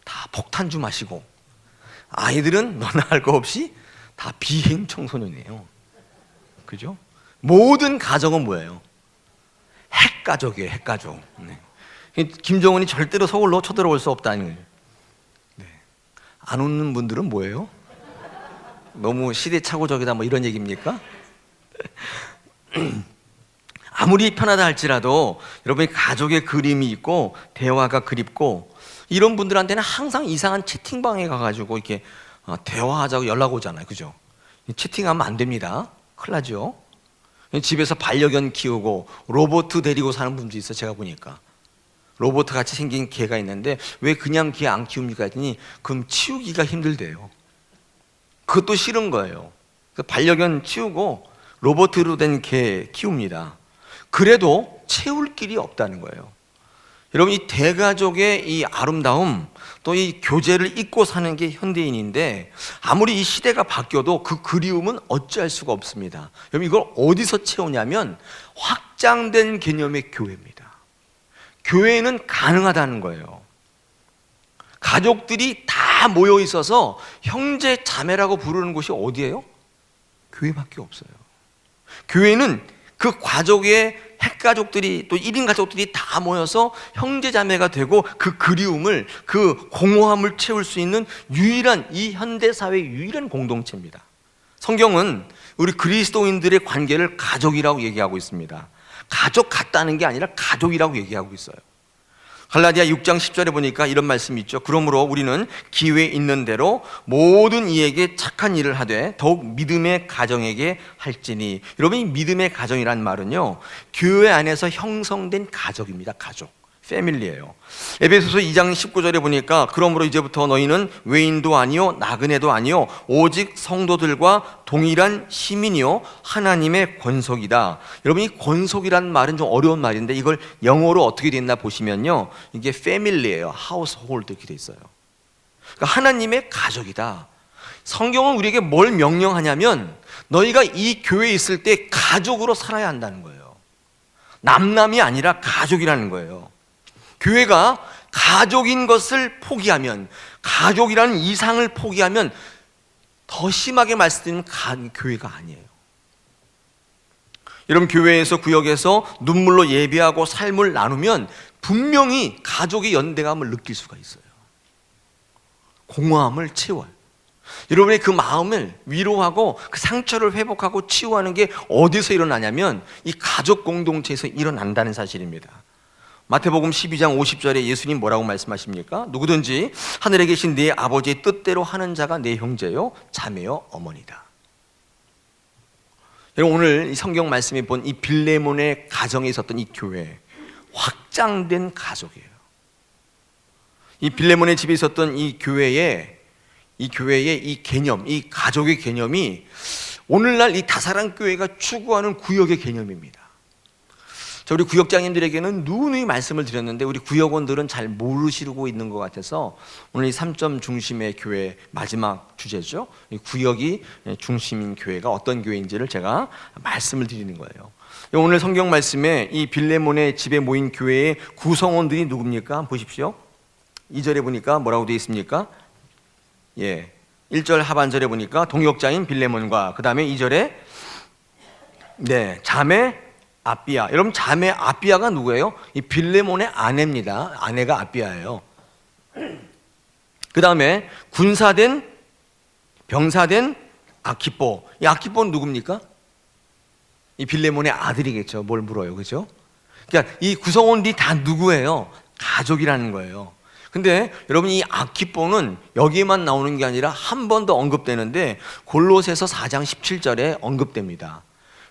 다 폭탄주 마시고, 아이들은 너나 할 거 없이 다 비행 청소년이에요. 그죠? 모든 가정은 뭐예요? 핵가족이에요. 핵가족. 네. 김정은이 절대로 서울로 쳐들어올 수 없다는 거예요. 네. 안 웃는 분들은 뭐예요? 너무 시대착오적이다 뭐 이런 얘기입니까? 아무리 편하다 할지라도 여러분이 가족의 그림이 있고 대화가 그립고, 이런 분들한테는 항상 이상한 채팅방에 가가지고 이렇게 대화하자고 연락 오잖아요. 그죠? 채팅하면 안 됩니다. 큰일 나죠. 집에서 반려견 키우고 로봇 데리고 사는 분도 있어요. 제가 보니까 로봇 같이 생긴 개가 있는데 왜 그냥 개 안 키웁니까 했더니 그럼 치우기가 힘들대요. 그것도 싫은 거예요. 그래서 반려견 치우고 로봇으로 된 개 키웁니다. 그래도 채울 길이 없다는 거예요. 여러분 이 대가족의 이 아름다움, 또 이 교제를 잊고 사는 게 현대인인데, 아무리 이 시대가 바뀌어도 그 그리움은 어찌할 수가 없습니다. 여러분 이걸 어디서 채우냐면 확장된 개념의 교회입니다. 교회는 가능하다는 거예요. 가족들이 다 모여 있어서 형제 자매라고 부르는 곳이 어디예요? 교회밖에 없어요. 교회는 그 가족의 핵가족들이, 또 1인 가족들이 다 모여서 형제자매가 되고 그 그리움을, 그 공허함을 채울 수 있는 유일한, 이 현대사회의 유일한 공동체입니다. 성경은 우리 그리스도인들의 관계를 가족이라고 얘기하고 있습니다. 가족 같다는 게 아니라 가족이라고 얘기하고 있어요. 갈라디아 6장 10절에 보니까 이런 말씀이 있죠. 그러므로 우리는 기회 있는 대로 모든 이에게 착한 일을 하되 더욱 믿음의 가정에게 할지니. 여러분, 이 믿음의 가정이란 말은요, 교회 안에서 형성된 가족입니다. 가족, 패밀리예요. 에베소서 2장 19절에 보니까 그러므로 이제부터 너희는 외인도 아니요 나그네도 아니요 오직 성도들과 동일한 시민이요 하나님의 권속이다. 여러분, 이 권속이라는 말은 좀 어려운 말인데 이걸 영어로 어떻게 됐나 보시면요, 이게 패밀리예요. 하우스홀드 이렇게 돼 있어요. 그러니까 하나님의 가족이다. 성경은 우리에게 뭘 명령하냐면 너희가 이 교회에 있을 때 가족으로 살아야 한다는 거예요. 남남이 아니라 가족이라는 거예요. 교회가 가족인 것을 포기하면, 가족이라는 이상을 포기하면 더 심하게 말씀드리면 교회가 아니에요. 여러분, 교회에서 구역에서 눈물로 예배하고 삶을 나누면 분명히 가족의 연대감을 느낄 수가 있어요. 공허함을 채워요. 여러분의 그 마음을 위로하고 그 상처를 회복하고 치유하는 게 어디서 일어나냐면 이 가족 공동체에서 일어난다는 사실입니다. 마태복음 12장 50절에 예수님 뭐라고 말씀하십니까? 누구든지 하늘에 계신 네 아버지의 뜻대로 하는 자가 내 형제요 자매요 어머니다. 여러분, 오늘 이 성경 말씀에 본 이 빌레몬의 가정에 있었던 이 교회, 확장된 가족이에요. 이 빌레몬의 집에 있었던 이 교회의 이 개념, 이 가족의 개념이 오늘날 이 다사랑 교회가 추구하는 구역의 개념입니다. 자, 우리 구역장님들에게는 누누이 말씀을 드렸는데 우리 구역원들은 잘 모르시고 있는 것 같아서 오늘 이 3점 중심의 교회 마지막 주제죠. 이 구역이 중심인 교회가 어떤 교회인지를 제가 말씀을 드리는 거예요. 오늘 성경 말씀에 이 빌레몬의 집에 모인 교회의 구성원들이 누굽니까? 한번 보십시오. 2절에 보니까 뭐라고 되어 있습니까? 1절 하반절에 보니까 동역자인 빌레몬과 그 다음에 2절에 자매 아비야. 여러분, 자매 아비야가 누구예요? 이 빌레몬의 아내입니다. 아내가 아비야예요. 그 다음에 군사된 병사된 아키포. 이 아키포는 누굽니까? 이 빌레몬의 아들이겠죠. 뭘 물어요, 그죠? 그러니까 이 구성원들이 다 누구예요? 가족이라는 거예요. 근데 여러분, 이 아키포는 여기에만 나오는 게 아니라 한 번 더 언급되는데 골로새서 4장 17절에 언급됩니다.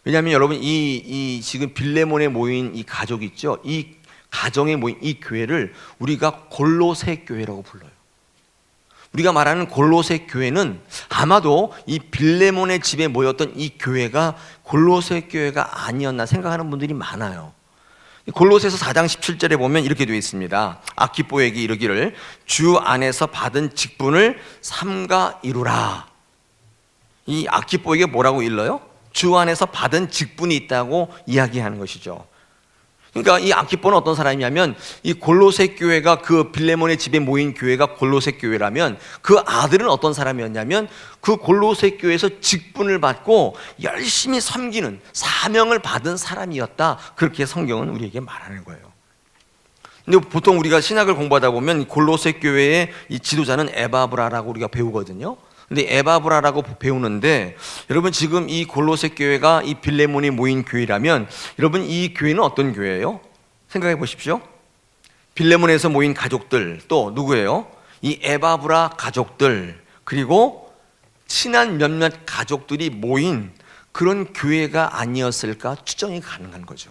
왜냐하면 여러분, 이 지금 빌레몬에 모인 이 가족이 있죠. 이 가정에 모인 이 교회를 우리가 골로새 교회라고 불러요. 우리가 말하는 골로새 교회는 아마도 이 빌레몬의 집에 모였던 이 교회가 골로새 교회가 아니었나 생각하는 분들이 많아요. 골로새서 4장 17절에 보면 이렇게 되어 있습니다. 아키포에게 이르기를 주 안에서 받은 직분을 삼가 이루라. 이 아키포에게 뭐라고 일러요? 주 안에서 받은 직분이 있다고 이야기하는 것이죠. 그러니까 이 아키포는 어떤 사람이냐면 이 골로새 교회가 그 빌레몬의 집에 모인 교회가 골로새 교회라면 그 아들은 어떤 사람이었냐면 그 골로새 교회에서 직분을 받고 열심히 섬기는 사명을 받은 사람이었다. 그렇게 성경은 우리에게 말하는 거예요. 근데 보통 우리가 신학을 공부하다 보면 골로새 교회의 이 지도자는 에바브라라고 우리가 배우거든요. 근데 에바브라라고 배우는데 여러분, 지금 이 골로새 교회가 이 빌레몬이 모인 교회라면 여러분, 이 교회는 어떤 교회예요? 생각해 보십시오. 빌레몬에서 모인 가족들, 또 누구예요? 이 에바브라 가족들, 그리고 친한 몇몇 가족들이 모인 그런 교회가 아니었을까 추정이 가능한 거죠.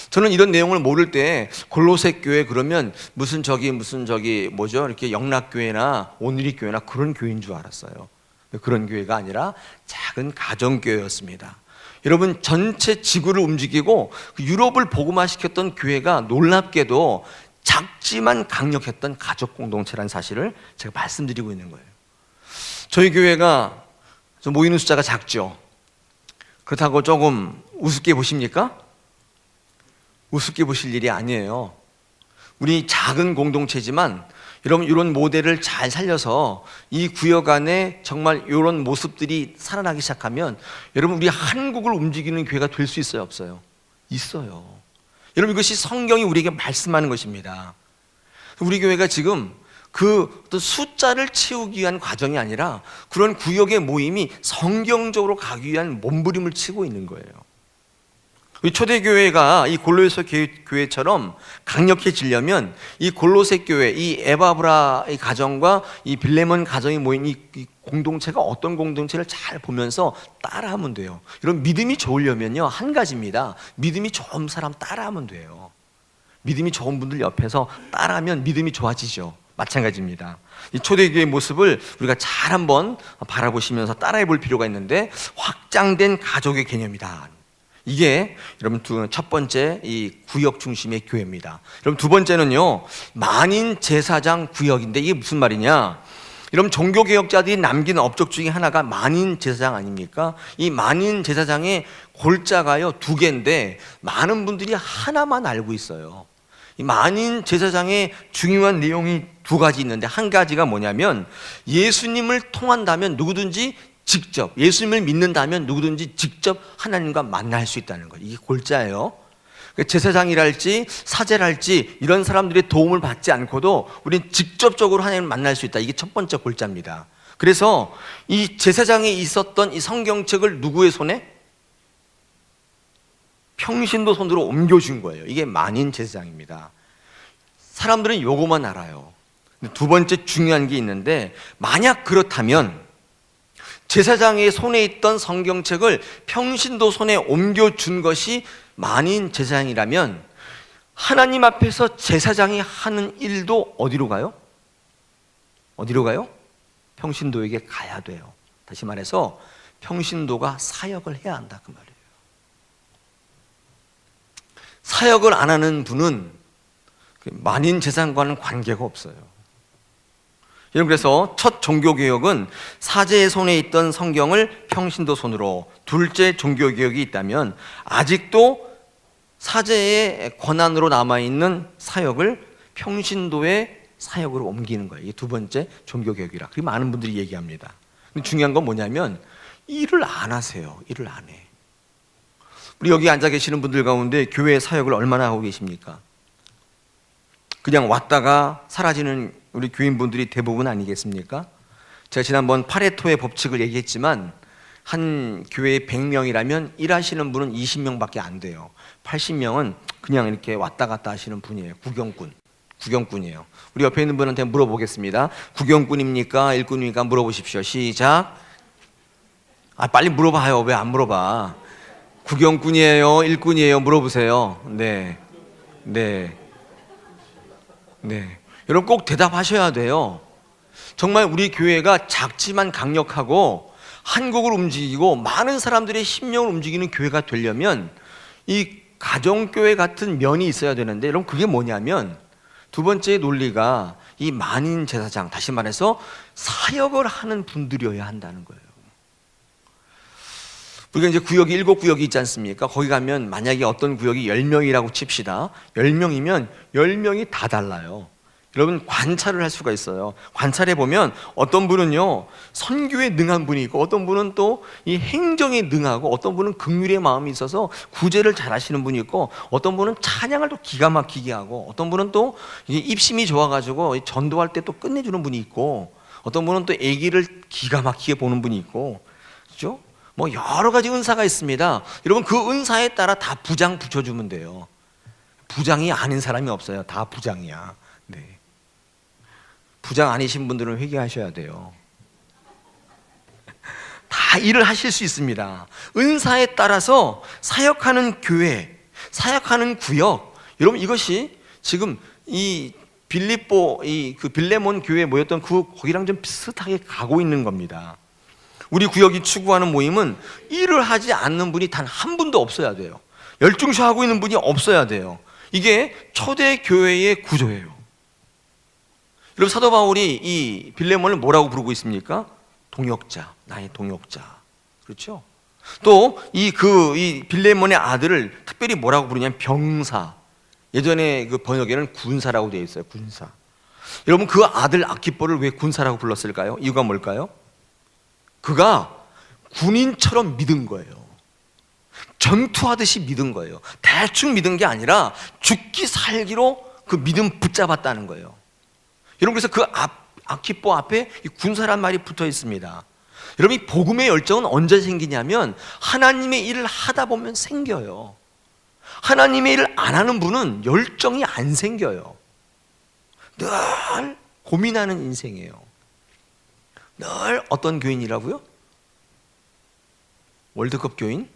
저는 이런 내용을 모를 때 골로새 교회 그러면 무슨 뭐죠? 이렇게 영락교회나 온누리교회나 그런 교회인 줄 알았어요. 그런 교회가 아니라 작은 가정교회였습니다. 여러분, 전체 지구를 움직이고 유럽을 복음화시켰던 교회가 놀랍게도 작지만 강력했던 가족 공동체라는 사실을 제가 말씀드리고 있는 거예요. 저희 교회가 모이는 숫자가 작죠. 그렇다고 조금 우습게 보십니까? 우습게 보실 일이 아니에요. 우리 작은 공동체지만 여러분, 이런 모델을 잘 살려서 이 구역 안에 정말 이런 모습들이 살아나기 시작하면 여러분, 우리 한국을 움직이는 교회가 될 수 있어요, 없어요? 있어요. 여러분, 이것이 성경이 우리에게 말씀하는 것입니다. 우리 교회가 지금 그 어떤 숫자를 채우기 위한 과정이 아니라 그런 구역의 모임이 성경적으로 가기 위한 몸부림을 치고 있는 거예요. 우리 초대교회가 이 골로새 교회처럼 강력해지려면 이 골로새 교회, 이 에바브라 의 가정과 이 빌레몬 가정이 모인 이 공동체가 어떤 공동체를 잘 보면서 따라하면 돼요. 이런 믿음이 좋으려면요, 한 가지입니다. 믿음이 좋은 사람 따라하면 돼요. 믿음이 좋은 분들 옆에서 따라하면 믿음이 좋아지죠. 마찬가지입니다. 이 초대교회의 모습을 우리가 잘 한번 바라보시면서 따라해 볼 필요가 있는데, 확장된 가족의 개념이다. 이게 여러분 첫 번째 이 구역 중심의 교회입니다. 여러분 두 번째는요, 만인 제사장 구역인데 이게 무슨 말이냐? 여러분 종교개혁자들이 남긴 업적 중에 하나가 만인 제사장 아닙니까? 이 만인 제사장의 골자가요 2개인데 많은 분들이 하나만 알고 있어요. 이 만인 제사장의 중요한 내용이 2가지 있는데, 한 가지가 뭐냐면 예수님을 통한다면 누구든지 직접, 예수님을 믿는다면 누구든지 직접 하나님과 만날 수 있다는 거예요. 이게 골자예요. 제사장이랄지 사제랄지 이런 사람들의 도움을 받지 않고도 우리는 직접적으로 하나님을 만날 수 있다. 이게 첫 번째 골자입니다. 그래서 이 제사장에 있었던 이 성경책을 누구의 손에? 평신도 손으로 옮겨준 거예요. 이게 만인 제사장입니다. 사람들은 요거만 알아요. 두 번째 중요한 게 있는데, 만약 그렇다면 제사장의 손에 있던 성경책을 평신도 손에 옮겨준 것이 만인 제사장이라면, 하나님 앞에서 제사장이 하는 일도 어디로 가요? 어디로 가요? 평신도에게 가야 돼요. 다시 말해서 평신도가 사역을 해야 한다, 그 말이에요. 사역을 안 하는 분은 만인 제사장과는 관계가 없어요. 여러분, 그래서 첫 종교개혁은 사제의 손에 있던 성경을 평신도 손으로, 둘째 종교개혁이 있다면 아직도 사제의 권한으로 남아있는 사역을 평신도의 사역으로 옮기는 거예요. 이게 두 번째 종교개혁이라. 그게 많은 분들이 얘기합니다. 근데 중요한 건 뭐냐면 일을 안 하세요. 일을 안 해. 우리 여기 앉아 계시는 분들 가운데 교회 사역을 얼마나 하고 계십니까? 그냥 왔다가 사라지는 우리 교인분들이 대부분 아니겠습니까? 제가 지난번 파레토의 법칙을 얘기했지만, 한 교회에 100명이라면 일하시는 분은 20명밖에 안 돼요. 80명은 그냥 이렇게 왔다 갔다 하시는 분이에요. 구경꾼이에요. 우리 옆에 있는 분한테 물어보겠습니다. 구경꾼입니까? 일꾼입니까? 물어보십시오. 시작. 빨리 물어봐요. 왜 안 물어봐? 구경꾼이에요? 일꾼이에요? 물어보세요. 네. 여러분 꼭 대답하셔야 돼요. 정말 우리 교회가 작지만 강력하고 한국을 움직이고 많은 사람들의 심령을 움직이는 교회가 되려면 이 가정교회 같은 면이 있어야 되는데, 여러분 그게 뭐냐면 두 번째 논리가 이 만인 제사장, 다시 말해서 사역을 하는 분들이어야 한다는 거예요. 우리가 이제 구역이 7구역이 있지 않습니까? 거기 가면 만약에 어떤 구역이 10명이라고 칩시다. 10명이면 10명이 다 달라요. 여러분 관찰을 할 수가 있어요. 관찰해 보면 어떤 분은요 선교에 능한 분이 있고, 어떤 분은 또 이 행정에 능하고, 어떤 분은 긍휼의 마음이 있어서 구제를 잘 하시는 분이 있고, 어떤 분은 찬양을 또 기가 막히게 하고, 어떤 분은 또 입심이 좋아가지고 전도할 때 또 끝내주는 분이 있고, 어떤 분은 또 아기를 기가 막히게 보는 분이 있고, 그렇죠? 뭐 여러 가지 은사가 있습니다. 여러분 그 은사에 따라 다 부장 붙여주면 돼요. 부장이 아닌 사람이 없어요. 다 부장이야. 네. 부장 아니신 분들은 회개하셔야 돼요. 다 일을 하실 수 있습니다. 은사에 따라서 사역하는 교회, 사역하는 구역, 여러분 이것이 지금 이 빌립보 그 빌레몬 교회에 모였던 거기랑 좀 비슷하게 가고 있는 겁니다. 우리 구역이 추구하는 모임은 일을 하지 않는 분이 단 한 분도 없어야 돼요. 열중쇼하고 있는 분이 없어야 돼요. 이게 초대 교회의 구조예요. 여러분 사도 바울이 이 빌레몬을 뭐라고 부르고 있습니까? 동역자, 나의 동역자. 그렇죠? 또 이 빌레몬의 아들을 특별히 뭐라고 부르냐면 병사. 예전에 그 번역에는 군사라고 되어 있어요. 군사. 여러분 그 아들 아키뽀를 왜 군사라고 불렀을까요? 이유가 뭘까요? 그가 군인처럼 믿은 거예요. 전투하듯이 믿은 거예요. 대충 믿은 게 아니라 죽기 살기로 그 믿음 붙잡았다는 거예요. 여러분 그래서 그 아키뽀 앞에 이 군사란 말이 붙어 있습니다. 여러분 이 복음의 열정은 언제 생기냐면 하나님의 일을 하다 보면 생겨요. 하나님의 일을 안 하는 분은 열정이 안 생겨요. 늘 고민하는 인생이에요. 늘 어떤 교인이라고요? 월드컵 교인?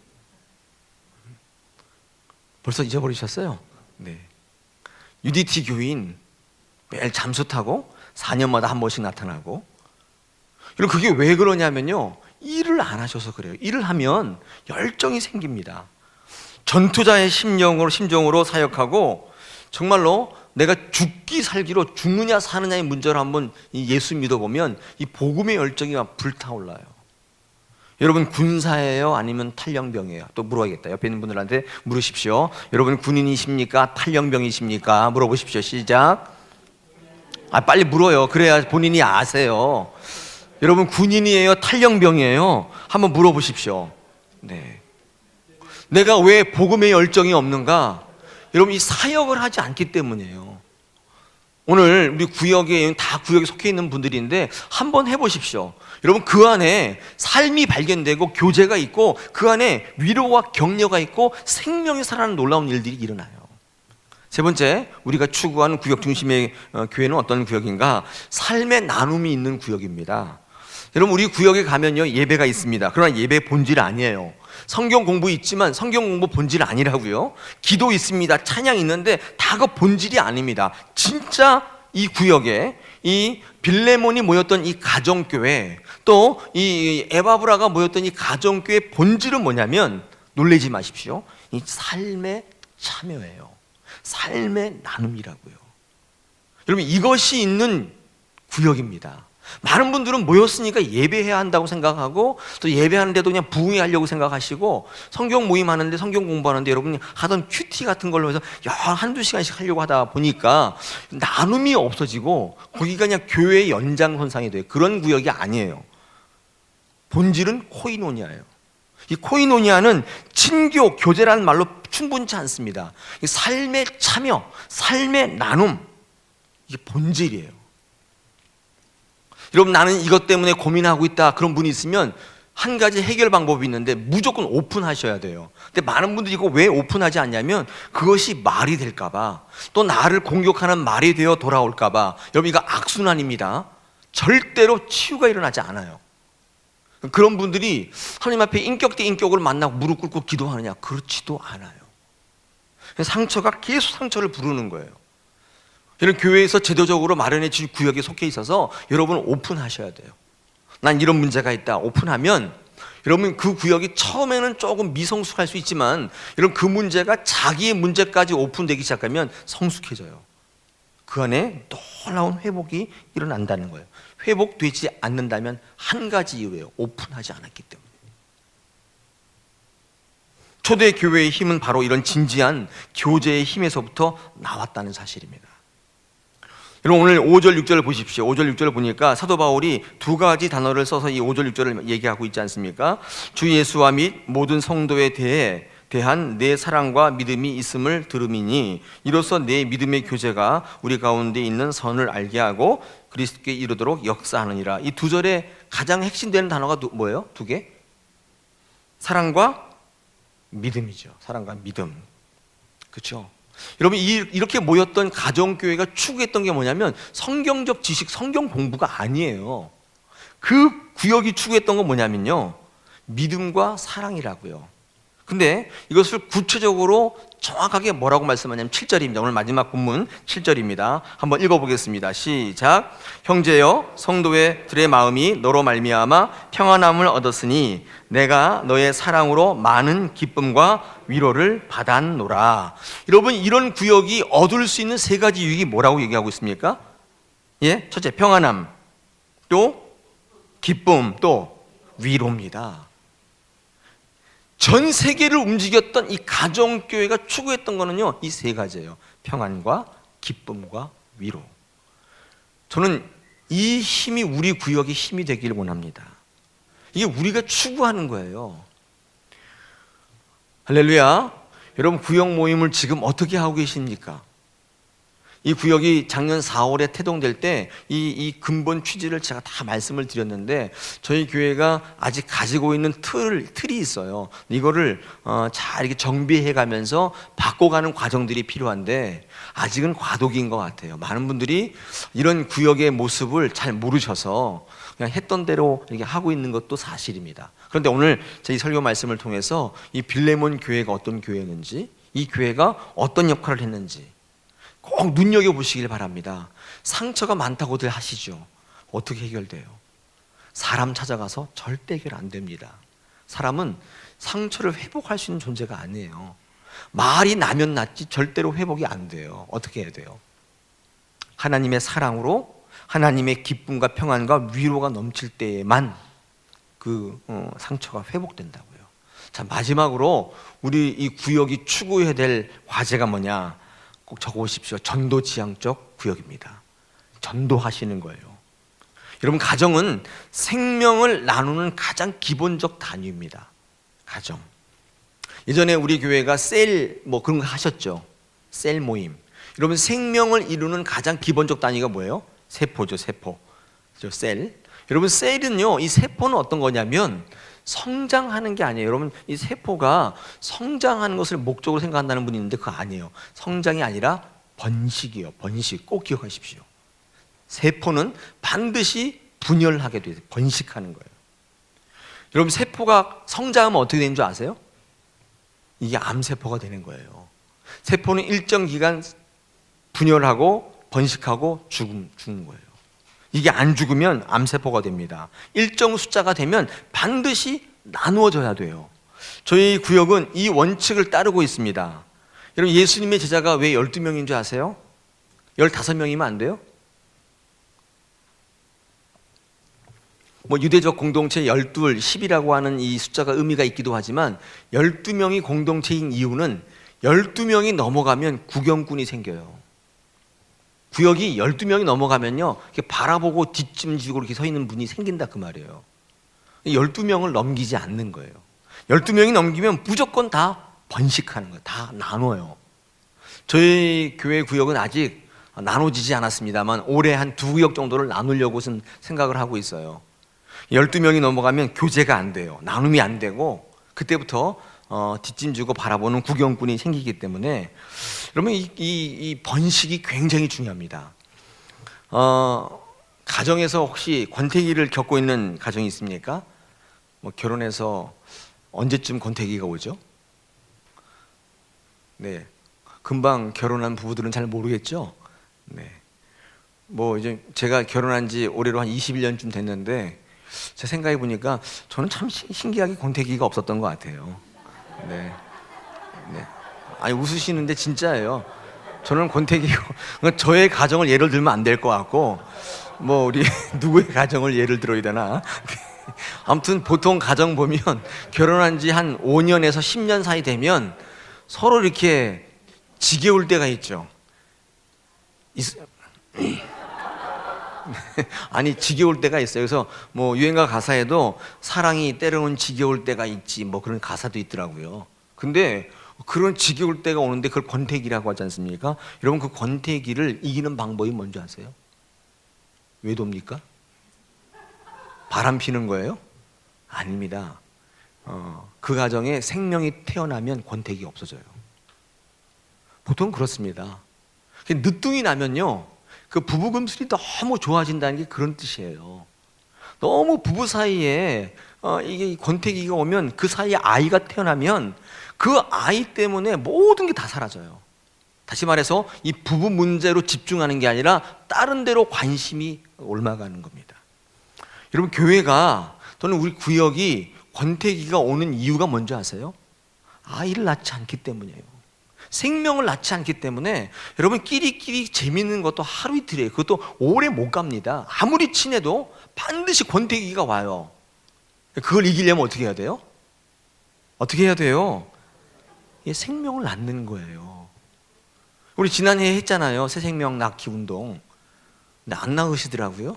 벌써 잊어버리셨어요? 네. UDT 교인, 매일 잠수 타고 4년마다 한 번씩 나타나고. 그리고 그게 왜 그러냐면요, 일을 안 하셔서 그래요. 일을 하면 열정이 생깁니다. 전투자의 심정으로 사역하고, 정말로 내가 죽기 살기로, 죽느냐 사느냐의 문제로 한번 이 예수 믿어보면 이 복음의 열정이 막 불타올라요. 여러분 군사예요? 아니면 탈영병이에요? 또 물어야겠다. 옆에 있는 분들한테 물으십시오. 여러분 군인이십니까? 탈영병이십니까? 물어보십시오. 시작. 빨리 물어요. 그래야 본인이 아세요. 여러분 군인이에요? 탈영병이에요? 한번 물어보십시오. 네. 내가 왜 복음의 열정이 없는가? 여러분 이 사역을 하지 않기 때문이에요. 오늘 우리 구역에 다 구역에 속해 있는 분들인데 한번 해보십시오. 여러분 그 안에 삶이 발견되고 교제가 있고 그 안에 위로와 격려가 있고 생명이 살아나는 놀라운 일들이 일어나요. 세 번째, 우리가 추구하는 구역 중심의 교회는 어떤 구역인가? 삶의 나눔이 있는 구역입니다. 여러분 우리 구역에 가면요 예배가 있습니다. 그러나 예배 본질 아니에요. 성경 공부 있지만 성경 공부 본질 아니라고요. 기도 있습니다. 찬양 있는데 다가 본질이 아닙니다. 진짜 이 구역에 이 빌레몬이 모였던 이 가정교회, 또 이 에바브라가 모였던 이 가정교회의 본질은 뭐냐면, 놀라지 마십시오, 이 삶의 참여예요. 삶의 나눔이라고요. 여러분 이것이 있는 구역입니다. 많은 분들은 모였으니까 예배해야 한다고 생각하고, 또 예배하는데도 그냥 부흥하려고 생각하시고, 성경 모임 하는데, 성경 공부하는데 여러분이 하던 큐티 같은 걸로 해서 한두 시간씩 하려고 하다 보니까 나눔이 없어지고 거기가 그냥 교회의 연장선상이 돼요. 그런 구역이 아니에요. 본질은 코이노니아예요. 이 코이노니아는 친교, 교제라는 말로 충분치 않습니다. 삶의 참여, 삶의 나눔, 이게 본질이에요. 여러분 나는 이것 때문에 고민하고 있다, 그런 분이 있으면 한 가지 해결 방법이 있는데 무조건 오픈하셔야 돼요. 근데 많은 분들이 이거 왜 오픈하지 않냐면 그것이 말이 될까 봐, 또 나를 공격하는 말이 되어 돌아올까 봐. 여러분 이거 악순환입니다. 절대로 치유가 일어나지 않아요. 그런 분들이 하나님 앞에 인격 대 인격을 만나고 무릎 꿇고 기도하느냐? 그렇지도 않아요. 상처가 계속 상처를 부르는 거예요. 이런 교회에서 제도적으로 마련해 줄 구역에 속해 있어서 여러분은 오픈하셔야 돼요. 난 이런 문제가 있다. 오픈하면 여러분 그 구역이 처음에는 조금 미성숙할 수 있지만, 여러분 그 문제가 자기의 문제까지 오픈되기 시작하면 성숙해져요. 그 안에 놀라운 회복이 일어난다는 거예요. 회복되지 않는다면 한 가지 이유예요. 오픈하지 않았기 때문에. 초대 교회의 힘은 바로 이런 진지한 교제의 힘에서부터 나왔다는 사실입니다. 여러분 오늘 5절 6절을 보십시오. 5절 6절을 보니까 사도 바울이 두 가지 단어를 써서 이 5절 6절을 얘기하고 있지 않습니까? 주 예수와 및 모든 성도에 대한 내 사랑과 믿음이 있음을 들음이니 이로써 내 믿음의 교제가 우리 가운데 있는 선을 알게 하고 그리스도께 이르도록 역사하느니라. 이 두 절에 가장 핵심되는 단어가 뭐예요? 두 개? 사랑과 믿음이죠. 사랑과 믿음. 그렇죠? 여러분 이렇게 모였던 가정교회가 추구했던 게 뭐냐면 성경적 지식, 성경 공부가 아니에요. 그 구역이 추구했던 건 뭐냐면요, 믿음과 사랑이라고요. 근데 이것을 구체적으로 정확하게 뭐라고 말씀하냐면 7절입니다. 오늘 마지막 본문 7절입니다. 한번 읽어보겠습니다. 시작. 형제여, 성도들의 마음이 너로 말미암아 평안함을 얻었으니 내가 너의 사랑으로 많은 기쁨과 위로를 받았노라. 여러분 이런 구역이 얻을 수 있는 세 가지 유익이 뭐라고 얘기하고 있습니까? 예, 첫째 평안함, 또 기쁨, 또 위로입니다. 전 세계를 움직였던 이 가정교회가 추구했던 거는요, 이 세 가지예요. 평안과 기쁨과 위로. 저는 이 힘이 우리 구역의 힘이 되기를 원합니다. 이게 우리가 추구하는 거예요. 할렐루야. 여러분 구역 모임을 지금 어떻게 하고 계십니까? 이 구역이 작년 4월에 태동될 때 이 근본 취지를 제가 다 말씀을 드렸는데, 저희 교회가 아직 가지고 있는 틀이 있어요. 이거를 잘 이렇게 정비해 가면서 바꿔가는 과정들이 필요한데 아직은 과도기인 것 같아요. 많은 분들이 이런 구역의 모습을 잘 모르셔서 그냥 했던 대로 이렇게 하고 있는 것도 사실입니다. 그런데 오늘 제 이 설교 말씀을 통해서 이 빌레몬 교회가 어떤 교회였는지, 이 교회가 어떤 역할을 했는지 꼭 눈여겨보시길 바랍니다. 상처가 많다고들 하시죠. 어떻게 해결돼요? 사람 찾아가서 절대 해결 안 됩니다. 사람은 상처를 회복할 수 있는 존재가 아니에요. 말이 나면 낫지 절대로 회복이 안 돼요. 어떻게 해야 돼요? 하나님의 사랑으로, 하나님의 기쁨과 평안과 위로가 넘칠 때에만 그 상처가 회복된다고요. 자, 마지막으로 우리 이 구역이 추구해야 될 과제가 뭐냐? 꼭 적어오십시오. 전도지향적 구역입니다. 전도하시는 거예요. 여러분, 가정은 생명을 나누는 가장 기본적 단위입니다. 가정. 예전에 우리 교회가 셀 그런 거 하셨죠. 셀 모임. 여러분, 생명을 이루는 가장 기본적 단위가 뭐예요? 세포죠. 세포. 셀. 여러분, 셀은요, 이 세포는 어떤 거냐면 성장하는 게 아니에요. 여러분, 이 세포가 성장하는 것을 목적으로 생각한다는 분이 있는데 그거 아니에요. 성장이 아니라 번식이에요. 번식. 꼭 기억하십시오. 세포는 반드시 분열하게 돼요. 번식하는 거예요. 여러분, 세포가 성장하면 어떻게 되는 줄 아세요? 이게 암세포가 되는 거예요. 세포는 일정 기간 분열하고 번식하고 죽는 거예요. 이게 안 죽으면 암세포가 됩니다. 일정 숫자가 되면 반드시 나누어져야 돼요. 저희 구역은 이 원칙을 따르고 있습니다. 여러분, 예수님의 제자가 왜 12명인 줄 아세요? 15명이면 안 돼요? 유대적 공동체 12, 10이라고 하는 이 숫자가 의미가 있기도 하지만 12명이 공동체인 이유는 12명이 넘어가면 구경꾼이 생겨요. 구역이 12명이 넘어가면요, 이렇게 바라보고 뒷짐지고 이렇게 서 있는 분이 생긴다 그 말이에요. 12명을 넘기지 않는 거예요. 12명이 넘기면 무조건 다 번식하는 거예요. 다 나눠요. 저희 교회 구역은 아직 나눠지지 않았습니다만 올해 한 2구역 정도를 나누려고 생각을 하고 있어요. 12명이 넘어가면 교제가 안 돼요. 나눔이 안 되고 그때부터 뒷짐지고 바라보는 구경꾼이 생기기 때문에 여러분, 이 번식이 굉장히 중요합니다. 가정에서 혹시 권태기를 겪고 있는 가정이 있습니까? 결혼해서 언제쯤 권태기가 오죠? 네, 금방 결혼한 부부들은 잘 모르겠죠? 네, 이제 제가 결혼한 지 올해로 한 21년쯤 됐는데 제 생각해 보니까 저는 참 신기하게 권태기가 없었던 것 같아요. 네. 아니, 웃으시는데 진짜예요. 저는 권태기고, 저의 가정을 예를 들면 안 될 것 같고, 우리 누구의 가정을 예를 들어야 되나? 아무튼 보통 가정 보면 결혼한 지 한 5년에서 10년 사이 되면 서로 이렇게 지겨울 때가 있죠. 아니, 지겨울 때가 있어요. 그래서 유행가 가사에도 사랑이 때로는 지겨울 때가 있지, 그런 가사도 있더라고요. 근데 그런 지겨울 때가 오는데 그걸 권태기라고 하지 않습니까? 여러분, 그 권태기를 이기는 방법이 뭔지 아세요? 왜 돕니까? 바람 피는 거예요? 아닙니다. 그 가정에 생명이 태어나면 권태기가 없어져요. 보통 그렇습니다. 늦둥이 나면요, 그 부부 금슬이 너무 좋아진다는 게 그런 뜻이에요. 너무 부부 사이에 이게 권태기가 오면 그 사이에 아이가 태어나면 그 아이 때문에 모든 게 다 사라져요. 다시 말해서 이 부부 문제로 집중하는 게 아니라 다른 데로 관심이 옮아가는 겁니다. 여러분, 교회가 또는 우리 구역이 권태기가 오는 이유가 뭔지 아세요? 아이를 낳지 않기 때문이에요. 생명을 낳지 않기 때문에 여러분, 끼리끼리 재밌는 것도 하루 이틀이에요. 그것도 오래 못 갑니다. 아무리 친해도 반드시 권태기가 와요. 그걸 이기려면 어떻게 해야 돼요? 어떻게 해야 돼요? 생명을 낳는 거예요. 우리 지난해에 했잖아요. 새 생명 낳기 운동. 근데 안 낳으시더라고요.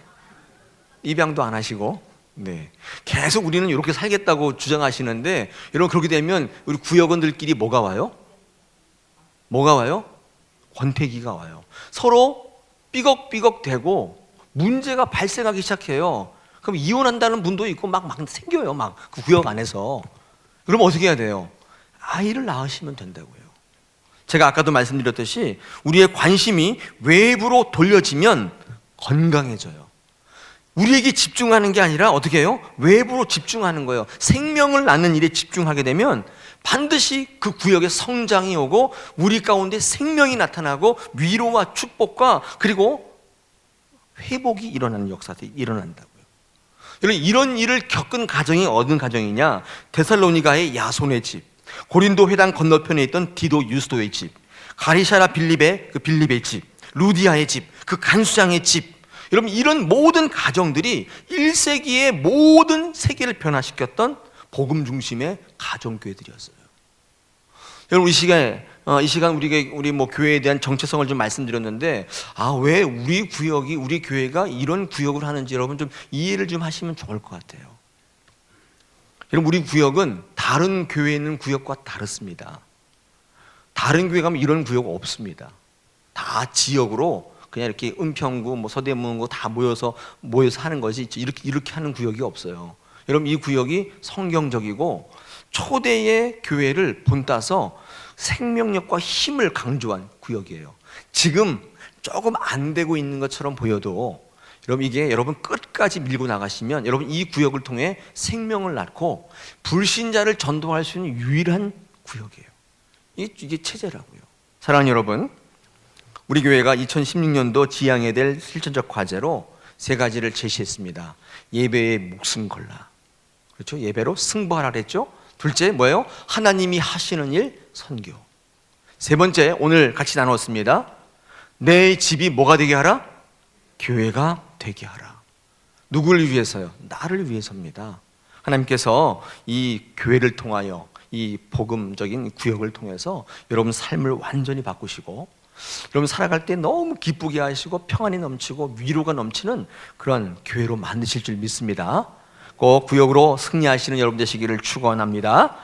입양도 안 하시고. 네, 계속 우리는 이렇게 살겠다고 주장하시는데, 여러분, 그렇게 되면 우리 구역원들끼리 뭐가 와요? 뭐가 와요? 권태기가 와요. 서로 삐걱삐걱 대고 문제가 발생하기 시작해요. 그럼 이혼한다는 분도 있고 막 생겨요. 막 그 구역 안에서. 그럼 어떻게 해야 돼요? 아이를 낳으시면 된다고요. 제가 아까도 말씀드렸듯이 우리의 관심이 외부로 돌려지면 건강해져요. 우리에게 집중하는 게 아니라 어떻게 해요? 외부로 집중하는 거예요. 생명을 낳는 일에 집중하게 되면 반드시 그 구역에 성장이 오고 우리 가운데 생명이 나타나고 위로와 축복과 그리고 회복이 일어나는 역사들이 일어난다고요. 여러분, 이런 일을 겪은 가정이 어느 가정이냐? 데살로니가의 야손의 집, 고린도 회당 건너편에 있던 디도 유스도의 집, 가리샤라 빌립의 집, 루디아의 집, 그 간수장의 집. 여러분, 이런 모든 가정들이 1세기의 모든 세계를 변화시켰던 복음 중심의 가정교회들이었어요. 여러분, 이 시간 우리 교회에 대한 정체성을 좀 말씀드렸는데, 왜 우리 구역이, 우리 교회가 이런 구역을 하는지 여러분 좀 이해를 좀 하시면 좋을 것 같아요. 여러분, 우리 구역은 다른 교회에 있는 구역과 다릅니다. 다른 교회 가면 이런 구역 없습니다. 다 지역으로 그냥 이렇게 은평구, 서대문구 다 모여서 하는 것이 이렇게 하는 구역이 없어요. 여러분, 이 구역이 성경적이고 초대의 교회를 본따서 생명력과 힘을 강조한 구역이에요. 지금 조금 안 되고 있는 것처럼 보여도 여러분, 이게 여러분 끝까지 밀고 나가시면 여러분 이 구역을 통해 생명을 낳고 불신자를 전도할 수 있는 유일한 구역이에요. 이게 체제라고요. 사랑하는 여러분, 우리 교회가 2016년도 지향해야 될 실천적 과제로 3가지를 제시했습니다. 예배에 목숨 걸라. 그렇죠? 예배로 승부하라 그랬죠? 둘째 뭐예요? 하나님이 하시는 일 선교. 3번째 오늘 같이 나눴습니다. 내 집이 뭐가 되게 하라? 교회가 되게 하라. 누구를 위해서요? 나를 위해서입니다. 하나님께서 이 교회를 통하여 이 복음적인 구역을 통해서 여러분 삶을 완전히 바꾸시고 여러분 살아갈 때 너무 기쁘게 하시고 평안이 넘치고 위로가 넘치는 그런 교회로 만드실 줄 믿습니다. 꼭 구역으로 승리하시는 여러분 되시기를 축원합니다.